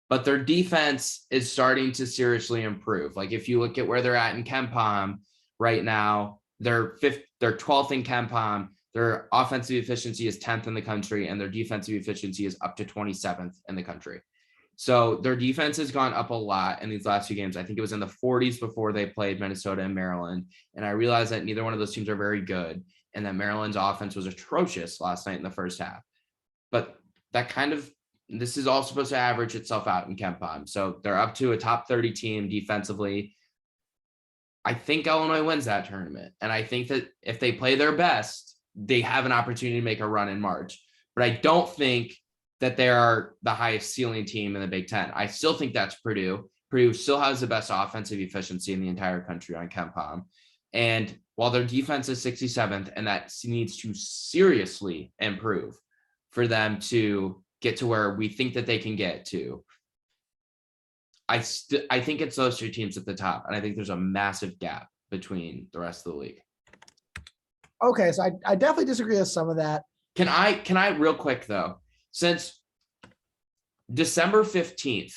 But their defense is starting to seriously improve. Like if you look at where they're at in KenPom right now, they're 12th in KenPom. Their offensive efficiency is 10th in the country, and their defensive efficiency is up to 27th in the country. So their defense has gone up a lot in these last 2 games. I think it was in the 40s before they played Minnesota and Maryland. And I realized that neither one of those teams are very good, and that Maryland's offense was atrocious last night in the first half. But this is all supposed to average itself out in KenPom. So they're up to a top 30 team defensively. I think Illinois wins that tournament. And I think that if they play their best, they have an opportunity to make a run in March. But I don't think that they are the highest ceiling team in the Big Ten. I still think that's Purdue. Purdue still has the best offensive efficiency in the entire country on KenPom. And while their defense is 67th, and that needs to seriously improve for them to get to where we think that they can get to, I think it's those 2 teams at the top, and I think there's a massive gap between the rest of the league. Okay, so I definitely disagree with some of that. Can I real quick though, since December 15th,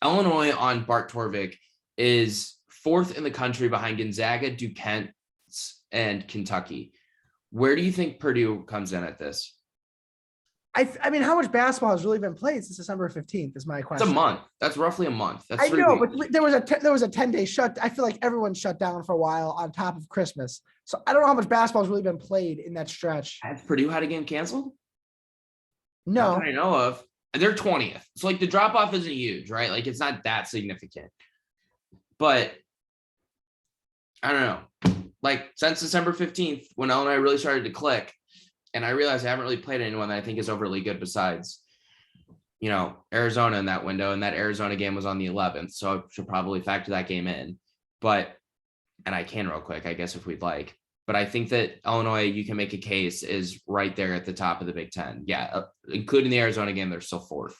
Illinois on Bart Torvik is 4th in the country behind Gonzaga, Duquesne, and Kentucky. Where do you think Purdue comes in at this? I mean, how much basketball has really been played since December 15th is my question. It's a month. That's roughly a month. That's 3 know, weeks. But there was a 10-day shut. I feel like everyone shut down for a while on top of Christmas. So I don't know how much basketball has really been played in that stretch. Has Purdue had a game canceled? No. Not that I know of. They're 20th. So like the drop off isn't huge, right? Like it's not that significant. But I don't know. Like since December 15th, when Illinois really started to click, and I realized I haven't really played anyone that I think is overly good besides, Arizona in that window. And that Arizona game was on the 11th. So I should probably factor that game in. And I can real quick, I guess, if we'd like. But I think that Illinois, you can make a case, is right there at the top of the Big Ten. Yeah, including the Arizona game, they're still 4th.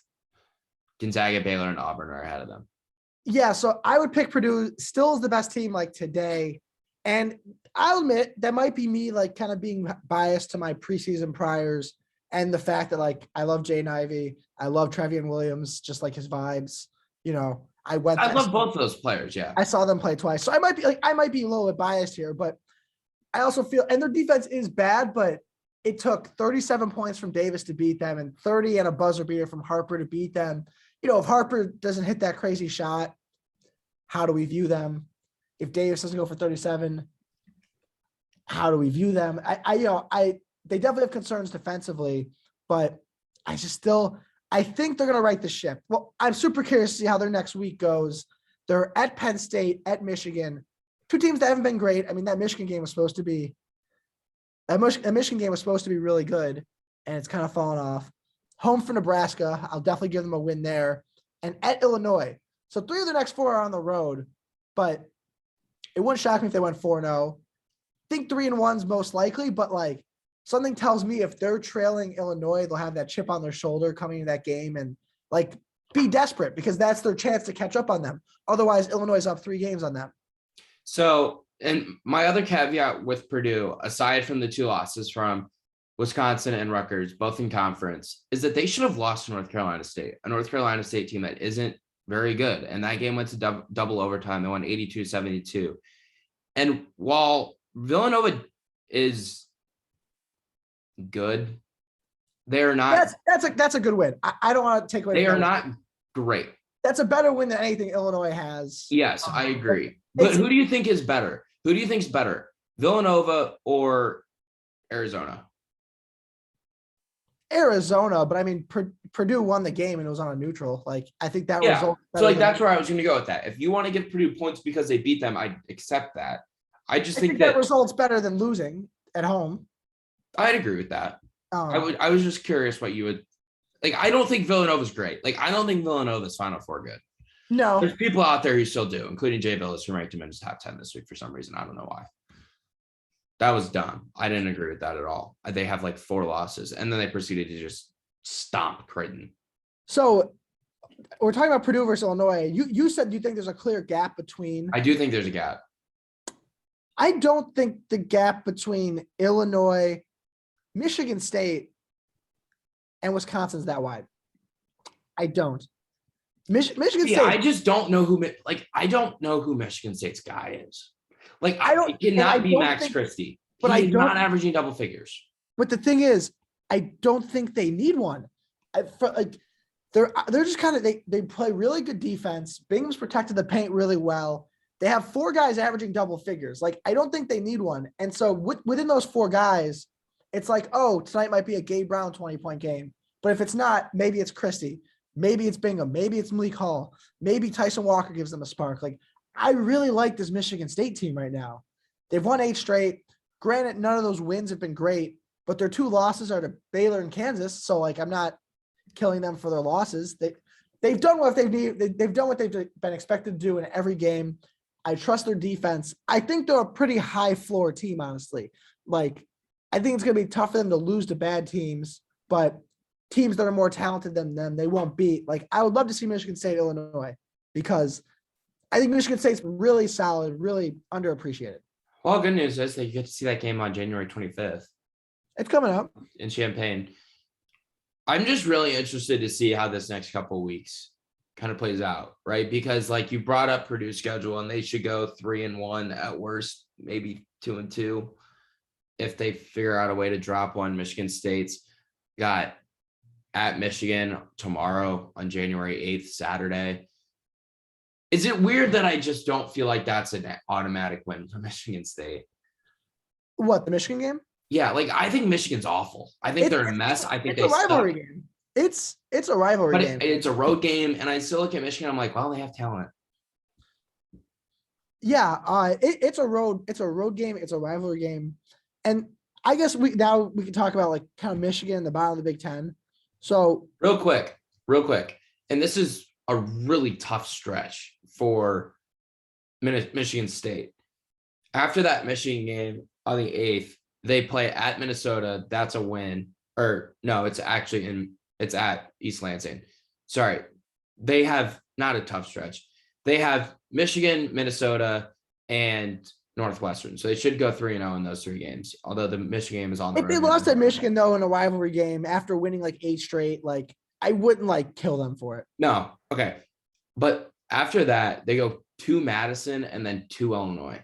Gonzaga, Baylor, and Auburn are ahead of them. Yeah, so I would pick Purdue. Still is the best team like today. And I'll admit that might be me like kind of being biased to my preseason priors and the fact that like I love Jaden Ivey. I love Trevion Williams, just like his vibes. I love both of those players. Yeah. I saw them play twice. So I might be a little bit biased here, but I also feel, and their defense is bad, but it took 37 points from Davis to beat them and 30 and a buzzer beater from Harper to beat them. If Harper doesn't hit that crazy shot, how do we view them? If Davis doesn't go for 37, how do we view them? They definitely have concerns defensively, but I think they're going to right the ship. Well, I'm super curious to see how their next week goes. They're at Penn State, at Michigan, two teams that haven't been great. I mean, that Michigan game was supposed to be really good, and it's kind of fallen off. Home for Nebraska. I'll definitely give them a win there. And at Illinois. So 3 of the next 4 are on the road, but it wouldn't shock me if they went 4-0. I think 3-1's most likely, but like something tells me if they're trailing Illinois, they'll have that chip on their shoulder coming into that game and like be desperate because that's their chance to catch up on them. Otherwise, Illinois is up 3 games on them. So, and my other caveat with Purdue, aside from the 2 losses from Wisconsin and Rutgers, both in conference, is that they should have lost to North Carolina State, a North Carolina State team that isn't very good. And that game went to double overtime. They won 82-72. And while Villanova is good, they are not. That's a good win. I don't want to take away. They are not great. That's a better win than anything Illinois has. Yes, I agree. But who do you think is better? Who do you think is better, Villanova or Arizona? Arizona, but I mean, Purdue won the game and it was on a neutral. Like, I think that result. So, like, that's where I was going to go with that. If you want to give Purdue points because they beat them, I accept that. I think that result's better than losing at home. I'd agree with that. I was just curious what you would like. I don't think Villanova's great. Like, I don't think Villanova's Final Four good. No, there's people out there who still do, including Jay Billis, who ranked him in his top 10 this week for some reason. I don't know why. That was dumb. I didn't agree with that at all. They have like 4 losses, and then they proceeded to just stomp Creighton. So we're talking about Purdue versus Illinois. You said you think there's a clear gap between. I do think there's a gap. I don't think the gap between Illinois, Michigan State, and Wisconsin is that wide. I don't. Michigan State. I just don't know who. I don't know who Michigan State's guy is. Like, it cannot be Max Christie. But he's not averaging double figures. But the thing is, I don't think they need one. They're just kind of they play really good defense. Bingham's protected the paint really well. They have 4 guys averaging double figures. Like, I don't think they need one. And so within those 4 guys, it's like, oh, tonight might be a Gabe Brown 20-point game. But if it's not, maybe it's Christie. Maybe it's Bingham. Maybe it's Malik Hall. Maybe Tyson Walker gives them a spark. Like, I really like this Michigan State team right now. They've won 8 straight. Granted, none of those wins have been great, but their 2 losses are to Baylor and Kansas. So, like, I'm not killing them for their losses. They've done what they've done what they've been expected to do in every game. I trust their defense. I think they're a pretty high floor team, honestly. Like, I think it's going to be tough for them to lose to bad teams, but teams that are more talented than them, they won't beat. Like, I would love to see Michigan State, Illinois, because I think Michigan State's really solid, really underappreciated. Well, good news is that you get to see that game on January 25th. It's coming up. In Champaign. I'm just really interested to see how this next couple of weeks kind of plays out, right? Because, like, you brought up Purdue's schedule, and they should go 3-1 at worst, maybe 2-2 if they figure out a way to drop one. Michigan State's got at Michigan tomorrow on January 8th, Saturday. Is it weird that I just don't feel like that's an automatic win for Michigan State? What, the Michigan game? Yeah, like, I think Michigan's awful. I think they're a mess. I think it's a rivalry game. It's a rivalry game. It's a road game, and I still look at Michigan. I'm like, well, they have talent. Yeah, it's a road game. It's a rivalry game, and I guess we can talk about, like, kind of Michigan, the bottom of the Big Ten. So real quick, and this is a really tough stretch for Michigan State. After that Michigan game on the 8th, they play at Minnesota. That's a win. Or no, it's at East Lansing. Sorry. They have not a tough stretch. They have Michigan, Minnesota, and Northwestern. So they should go 3-0 in those 3 games. Although the Michigan game is on the road. If they lost at Michigan, though, in a rivalry game after winning like 8 straight, like, I wouldn't, like, kill them for it. No. Okay. But after that, they go to Madison and then to Illinois.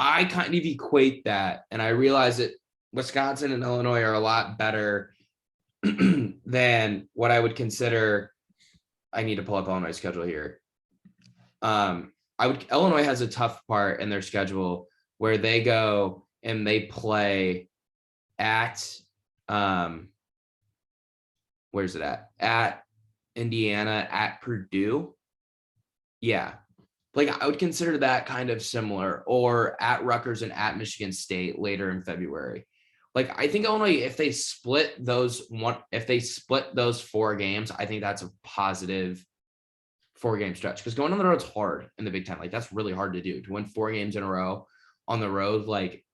I kind of equate that, and I realize that Wisconsin and Illinois are a lot better than what I would consider. I need to pull up Illinois' schedule here. Illinois has a tough part in their schedule where they go and they play at where's it at? At Indiana, at Purdue. Yeah. Like I would consider that kind of similar, or at Rutgers and at Michigan State later in February. Like I think Illinois, if they split those 4 games, I think that's a positive 4-game stretch, because going on the road is hard in the Big Ten. Like that's really hard to do, to win 4 games in a row on the road. Like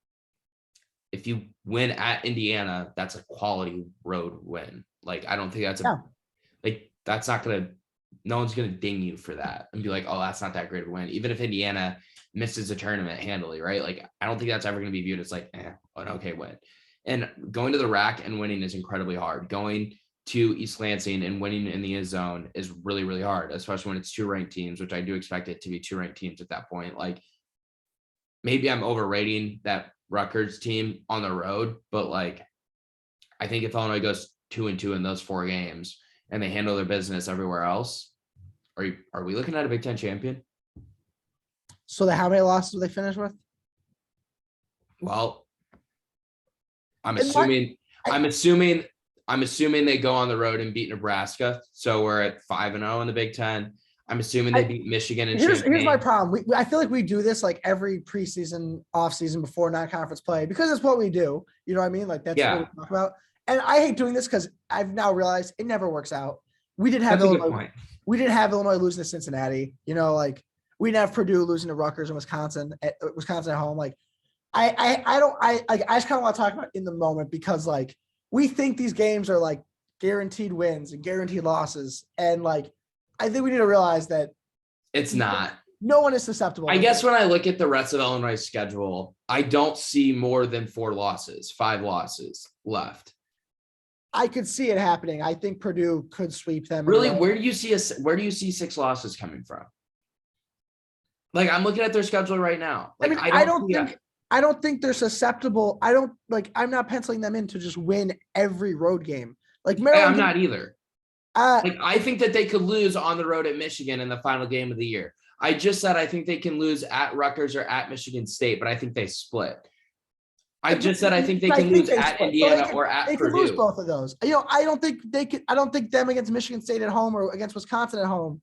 if you win at Indiana, that's a quality road win. Like I don't think that's that's not gonna. No one's gonna ding you for that and be like, oh, that's not that great of a win. Even if Indiana misses a tournament handily, right? Like I don't think that's ever gonna be viewed as like an okay win. And going to the rack and winning is incredibly hard. Going to East Lansing and winning in the zone is really, really hard, especially when it's 2 ranked teams, which I do expect it to be 2 ranked teams at that point. Like maybe I'm overrating that Rutgers team on the road, but like I think if Illinois goes 2-2 in those 4 games and they handle their business everywhere else, are we looking at a Big Ten champion? So how many losses will they finish with? Well, I'm assuming they go on the road and beat Nebraska. So we're at 5-0 in the Big Ten. I'm assuming they beat Michigan and here's my problem. I feel like we do this like every preseason, offseason before non-conference play because it's what we do. You know what I mean? Like that's what we talk about. And I hate doing this because I've now realized it never works out. We didn't have Illinois. We didn't have Illinois losing to Cincinnati. You know, like we didn't have Purdue losing to Rutgers and Wisconsin at home. Like I just kind of want to talk about in the moment because like we think these games are like guaranteed wins and guaranteed losses. And like, I think we need to realize that it's not. No one is susceptible. I guess when I look at the rest of Illinois' schedule, I don't see more than 5 losses left. I could see it happening. I think Purdue could sweep them. Really? Where do you see 6 losses coming from? Like I'm looking at their schedule right now. Like I don't think they're susceptible. I'm not penciling them in to just win every road game. Like Maryland, I'm not either. I think that they could lose on the road at Michigan in the final game of the year. I just said I think they can lose at Rutgers or at Michigan State, but I think they split. I just said I think they can lose at Indiana or at Purdue. They can lose both of those. You know, I don't think they could. I don't think them against Michigan State at home or against Wisconsin at home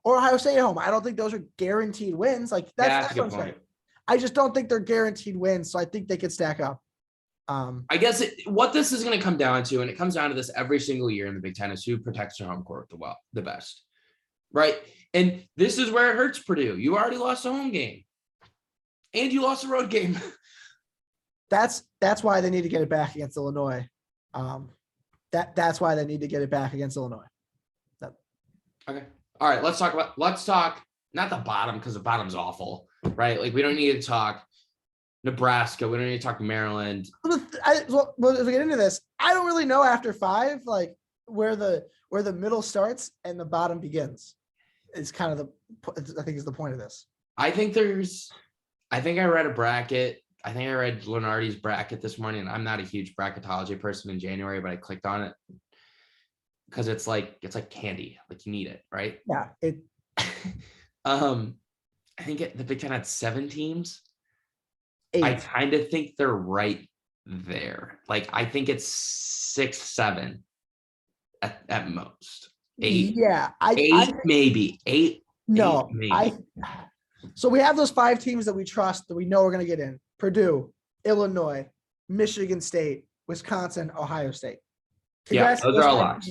or Ohio State at home. I don't think those are guaranteed wins. Like that's a good point. I just don't think they're guaranteed wins, so I think they could stack up. I guess what this is going to come down to, and it comes down to this every single year in the Big Ten, is who protects their home court the best, right? And this is where it hurts Purdue. You already lost a home game, and you lost a road game. That's why they need to get it back against Illinois. That's why they need to get it back against Illinois. Okay. All right. Let's talk not the bottom, because the bottom's awful, right? Like we don't need to talk Nebraska. We don't need to talk Maryland. Well, if we get into this, I don't really know after 5, like where the middle starts and the bottom begins. It's kind of I think is the point of this. I think I read a bracket. I think I read Lenardi's bracket this morning. I'm not a huge bracketology person in January, but I clicked on it because it's like candy. Like you need it, right? Yeah. I think the Big Ten had 7 teams. 8. I kind of think they're right there. Like I think it's 6, 7 at most. 8. Yeah, 8 maybe. 8. No, 8 maybe. So we have those 5 teams that we trust that we know we're going to get in: Purdue, Illinois, Michigan State, Wisconsin, Ohio State. Yeah, those are all locks.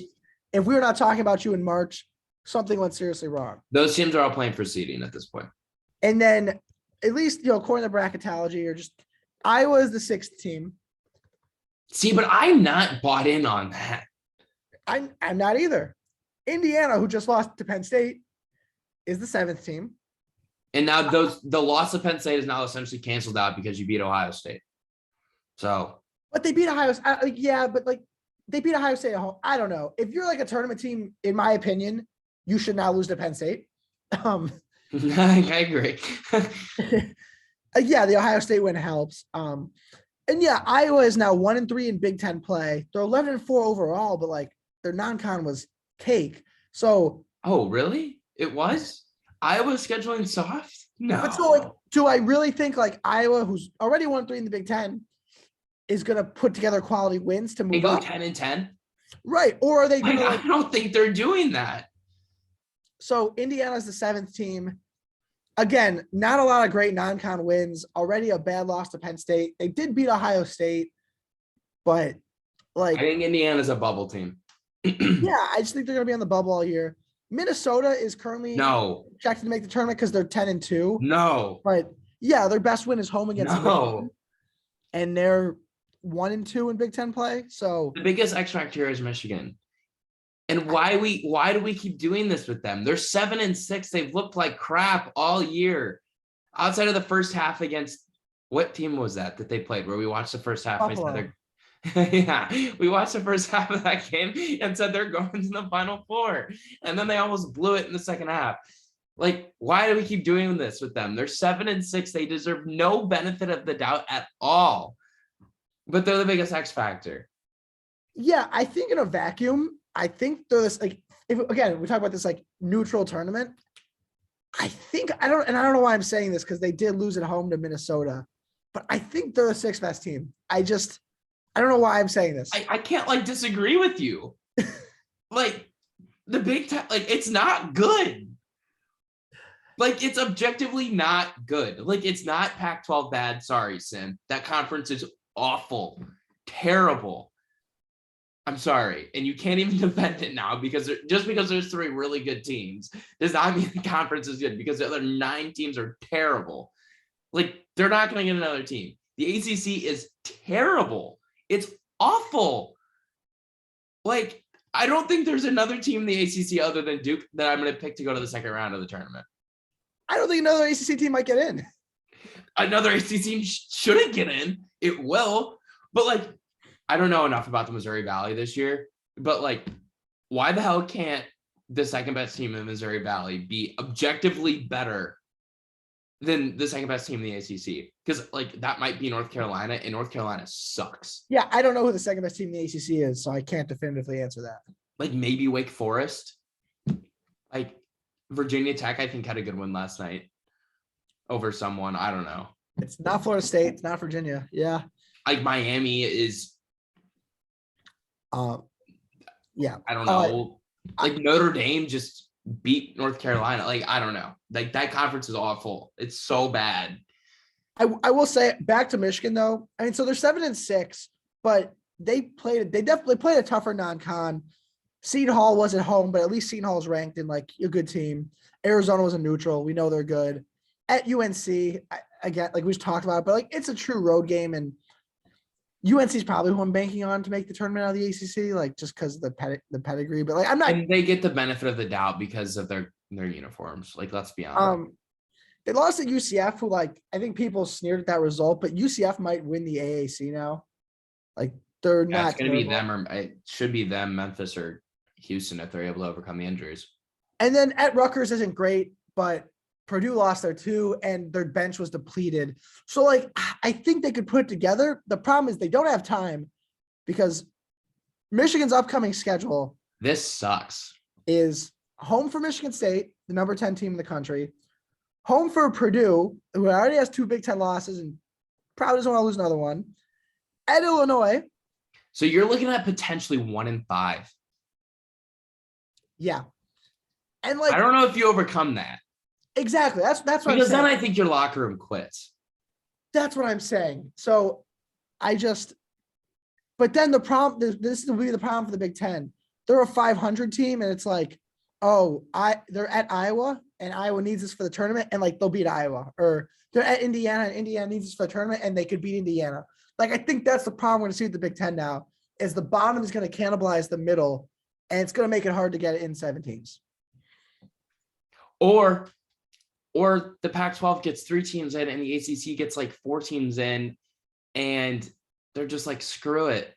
If we were not talking about you in March, something went seriously wrong. Those teams are all playing for seeding at this point. And then, at least, according to bracketology, or just Iowa is the 6th team. See, but I'm not bought in on that. I'm not either. Indiana, who just lost to Penn State, is the 7th team. And now the loss of Penn State is now essentially canceled out because you beat Ohio State. So, but they beat Ohio State. Yeah, but like they beat Ohio State at home. I don't know. If you're like a tournament team, in my opinion, you should not lose to Penn State. I agree. Yeah, the Ohio State win helps. And yeah, Iowa is now 1-3 in Big Ten play. They're 11-4 overall, but like their non-con was cake. So, Oh, really? It was? Iowa scheduling soft? but so like, No. do I really think like Iowa, who's already 1-3 in the Big Ten, is gonna put together quality wins to They move go up? 10-10? Right. Or are they Like, gonna I don't think they're doing that. so Indiana's the 7th team. Again, not a lot of great non-con wins. Already a bad loss to Penn State. They did beat Ohio State, but I like, think Indiana's a bubble team. yeah, I just think they're gonna be on the bubble all year. Minnesota is currently No, projected to make the tournament because they're 10-2. no, But yeah, their best win is home against Michigan, no. and they're 1-2 in Big Ten play. So The biggest X factor here is Michigan. And why do we keep doing this with them? They're 7-6. They've looked like crap all year. Outside of the first half against what team was that they played where we watched the first half? I said Buffalo. yeah, we watched the first half of that game and said they're going to the Final Four. And then they almost blew it in the second half. Like, why do we keep doing this with them? They're 7-6. They deserve no benefit of the doubt at all. But they're the biggest X factor. Yeah, I think in a vacuum, I think they're this like if again we talk about this like neutral tournament. I don't know why I'm saying this because they did lose at home to Minnesota, but I think they're the 6th best team. I don't know why I'm saying this. I can't like disagree with you. Like the Big Ten, like it's not good. Like it's objectively not good. Like it's not Pac-12 bad. Sorry, Sim. That conference is awful, terrible. I'm sorry, and you can't even defend it now because just because there's 3 really good teams does not mean the conference is good because the other 9 teams are terrible. Like they're not going to get another team. The ACC is terrible. It's awful. Like I don't think there's another team in the ACC other than Duke that I'm going to pick to go to the second round of the tournament. I don't think another ACC team might get in. Another ACC team shouldn't get in. It will, but like I don't know enough about the Missouri Valley this year, but like, why the hell can't the second best team in Missouri Valley be objectively better than the second best team in the ACC? Because like that might be North Carolina, and North Carolina sucks. Yeah, I don't know who the second best team in the ACC is, so I can't definitively answer that. Like maybe Wake Forest, like Virginia Tech. I think had a good one last night over someone. I don't know. It's not Florida State. It's not Virginia. Yeah. Like Miami is. Yeah. I don't know. Like Notre Dame just beat North Carolina. Like, I don't know. Like that conference is awful. It's so bad. I will say back to Michigan though. I mean, so they're 7-6, but they definitely played a tougher non-con. Seton Hall was at home, but at least Seton Hall is ranked in like a good team. Arizona was a neutral. We know they're good. At UNC, again, like we just talked about, but like it's a true road game, and UNC is probably who I'm banking on to make the tournament out of the ACC, like just because of the pedigree. But like I'm not. And they get the benefit of the doubt because of their uniforms. Like, let's be honest. They lost at UCF, who like I think people sneered at that result, but UCF might win the AAC now. Like they're not. It's going to be them, or it should be them, Memphis or Houston, if they're able to overcome the injuries. And then at Rutgers isn't great, but Purdue lost there too, and their bench was depleted. So like I think they could put it together. The problem is they don't have time because Michigan's upcoming schedule. This sucks. Is home for Michigan State, the number 10 team in the country. Home for Purdue, who already has 2 Big Ten losses and probably doesn't want to lose another one. At Illinois. So you're looking at potentially 1-5. Yeah. And like I don't know if you overcome that. Exactly. That's what because I'm saying. Then I think your locker room quits. That's what I'm saying. So but then the problem, this will be the problem for the Big Ten. They're a 500 team, and it's like, they're at Iowa, and Iowa needs this for the tournament, and like they'll beat Iowa, or they're at Indiana, and Indiana needs this for the tournament, and they could beat Indiana. Like I think that's the problem we're going to see with the Big Ten now, is the bottom is going to cannibalize the middle, and it's going to make it hard to get it in 7 teams. Or the Pac-12 gets 3 teams in, and the ACC gets like 4 teams in, and they're just like, screw it.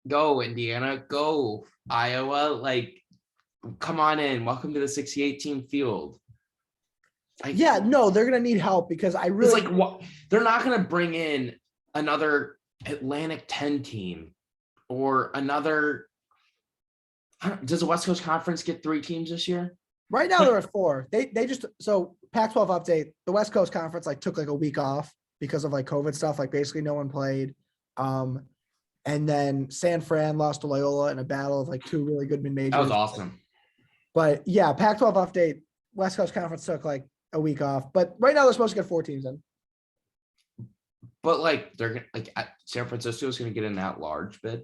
Go Indiana, go Iowa, like come on in. Welcome to the 68 team field. Yeah, no, they're gonna need help because I It's really like what they're not gonna bring in another Atlantic 10 team or another. Does the West Coast Conference get 3 teams this year? right now they're at 4. They just so Pac-12 update. The West Coast Conference like took like a week off because of like COVID stuff. Like basically no one played. And then San Fran lost to Loyola in a battle of like 2 really good mid-majors. That was awesome. But yeah, Pac-12 update. West Coast Conference took like a week off, but right now they're supposed to get 4 teams in. But like they're like San Francisco is going to get an at-large bid.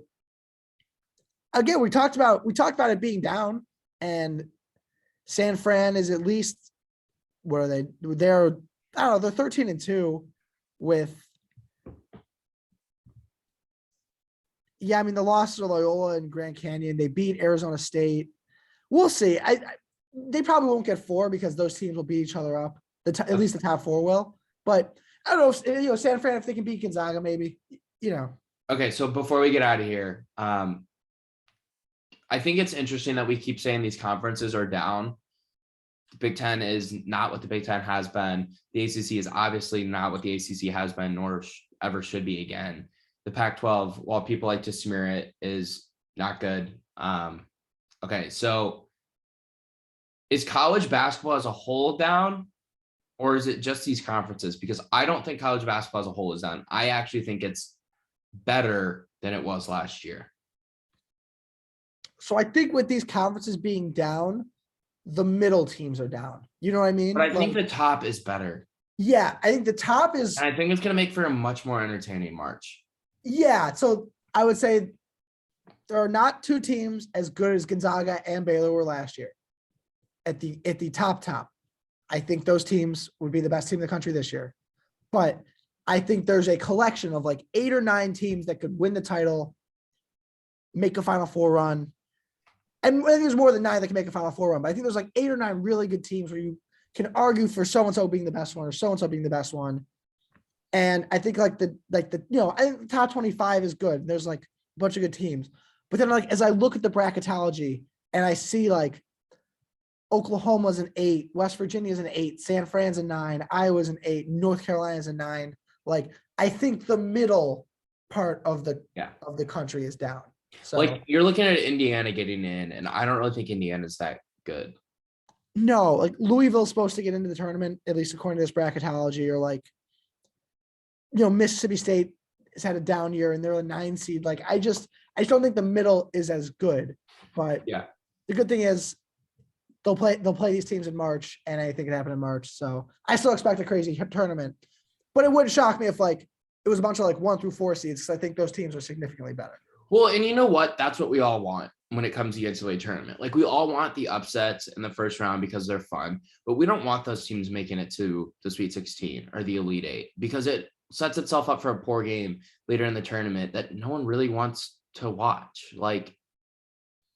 Again, we talked about it being down, and San Fran is at least what are they? They're I don't know. They're 13-2 with. Yeah, I mean the losses to Loyola and Grand Canyon. They beat Arizona State. We'll see. They probably won't get 4 because those teams will beat each other up. At least the top 4 will. But I don't know if San Fran, if they can beat Gonzaga, maybe. Okay, so before we get out of here, I think it's interesting that we keep saying these conferences are down. The Big Ten is not what the Big Ten has been. The ACC is obviously not what the ACC has been, nor ever should be again. The Pac-12, while people like to smear it, is not good. Okay, so is college basketball as a whole down, or is it just these conferences? Because I don't think college basketball as a whole is down. I actually think it's better than it was last year. So I think with these conferences being down, the middle teams are down. You know what I mean? But I think the top is better. Yeah, I think the top is. And I think it's going to make for a much more entertaining March. Yeah, so I would say there are not 2 teams as good as Gonzaga and Baylor were last year. At the top. I think those teams would be the best team in the country this year. But I think there's a collection of like 8 or 9 teams that could win the title, make a Final Four run. And I think there's more than 9 that can make a Final Four run. But I think there's like 8 or 9 really good teams where you can argue for so-and-so being the best one or so-and-so being the best one. And I think I think the top 25 is good. There's like a bunch of good teams. But then like as I look at the bracketology and I see like Oklahoma's an 8, West Virginia's an 8, San Fran's a 9, Iowa's an 8, North Carolina's a 9. Like I think the middle part of the country is down. So like you're looking at Indiana getting in, and I don't really think Indiana's that good. No, like Louisville's supposed to get into the tournament, at least according to this bracketology, or like Mississippi State has had a down year and they're a 9 seed. Like I just don't think the middle is as good. But yeah, the good thing is they'll play these teams in March, and I think it happened in March. So I still expect a crazy tournament. But it wouldn't shock me if like it was a bunch of like 1 through 4 seeds, because I think those teams are significantly better. Well, and you know what? That's what we all want when it comes to the NCAA tournament. Like we all want the upsets in the first round because they're fun, but we don't want those teams making it to the Sweet 16 or the Elite 8 because it sets itself up for a poor game later in the tournament that no one really wants to watch. Like,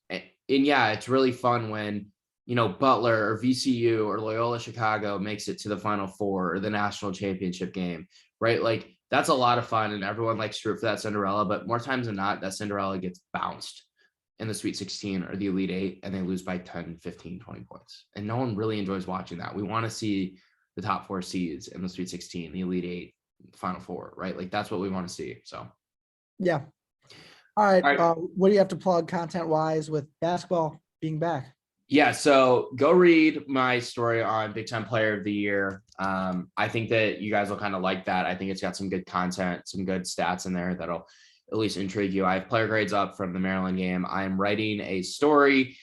and yeah, it's really fun when, Butler or VCU or Loyola Chicago makes it to the Final Four or the national championship game, right? Like that's a lot of fun and everyone likes to root for that Cinderella, but more times than not, that Cinderella gets bounced in the Sweet 16 or the Elite 8 and they lose by 10, 15, 20 points. And no one really enjoys watching that. We want to see the top 4 seeds in the Sweet 16, the Elite 8, Final Four, right? Like that's what we want to see. So, yeah. All right. What do you have to plug content-wise with basketball being back? Yeah, so go read my story on Big Ten Player of the Year. I think that you guys will kind of like that. I think it's got some good content, some good stats in there that'll at least intrigue you. I have player grades up from the Maryland game. I am writing a story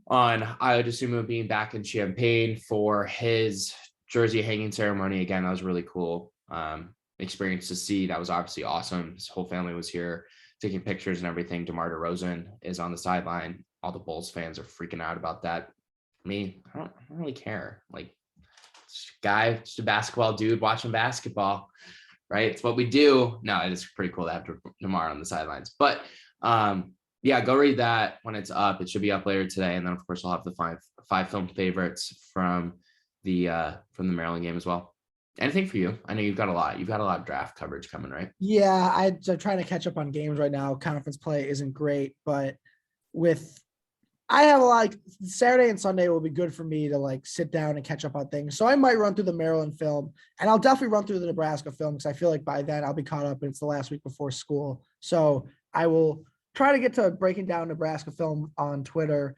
on Ayo Dosunmu being back in Champaign for his jersey hanging ceremony. Again, that was really cool experience to see. That was obviously awesome. His whole family was here taking pictures and everything. DeMar DeRozan is on the sideline. All the Bulls fans are freaking out about that. Me, I don't really care. Like, just a basketball dude watching basketball, right? It's what we do. No, it is pretty cool to have DeMar on the sidelines. But yeah, go read that when it's up. It should be up later today. And then of course I'll have the five film favorites from the Maryland game as well. Anything for you? I know you've got a lot. You've got a lot of draft coverage coming, right? Yeah, I'm trying to catch up on games right now. Conference play isn't great, but with I have like Saturday and Sunday will be good for me to like sit down and catch up on things. So I might run through the Maryland film, and I'll definitely run through the Nebraska film because I feel like by then I'll be caught up and it's the last week before school. So I will try to get to breaking down Nebraska film on Twitter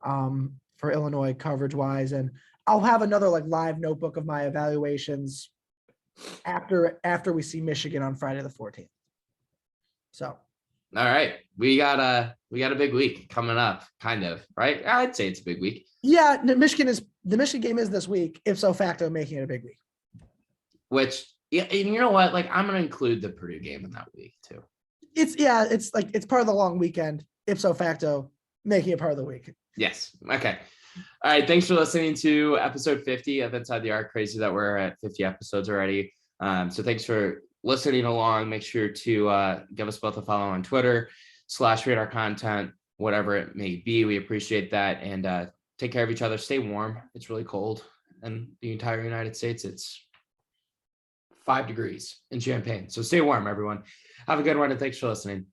for Illinois coverage wise. And I'll have another like live notebook of my evaluations after we see Michigan on Friday the 14th. So all right, we got a big week coming up, kind of, right? I'd say it's a big week. yeah, the Michigan game is this week, ipso facto making it a big week. Which, yeah, and you know what? Like, I'm gonna include the Purdue game in that week too. It's like it's part of the long weekend, ipso facto making it part of the week. Yes. Okay. All right. Thanks for listening to episode 50 of Inside the Arc. Crazy that we're at 50 episodes already. So thanks for listening along. Make sure to give us both a follow on Twitter /radar content, whatever it may be. We appreciate that. And take care of each other. Stay warm. It's really cold in the entire United States. It's 5 degrees in Champaign. So stay warm, everyone. Have a good one. And thanks for listening.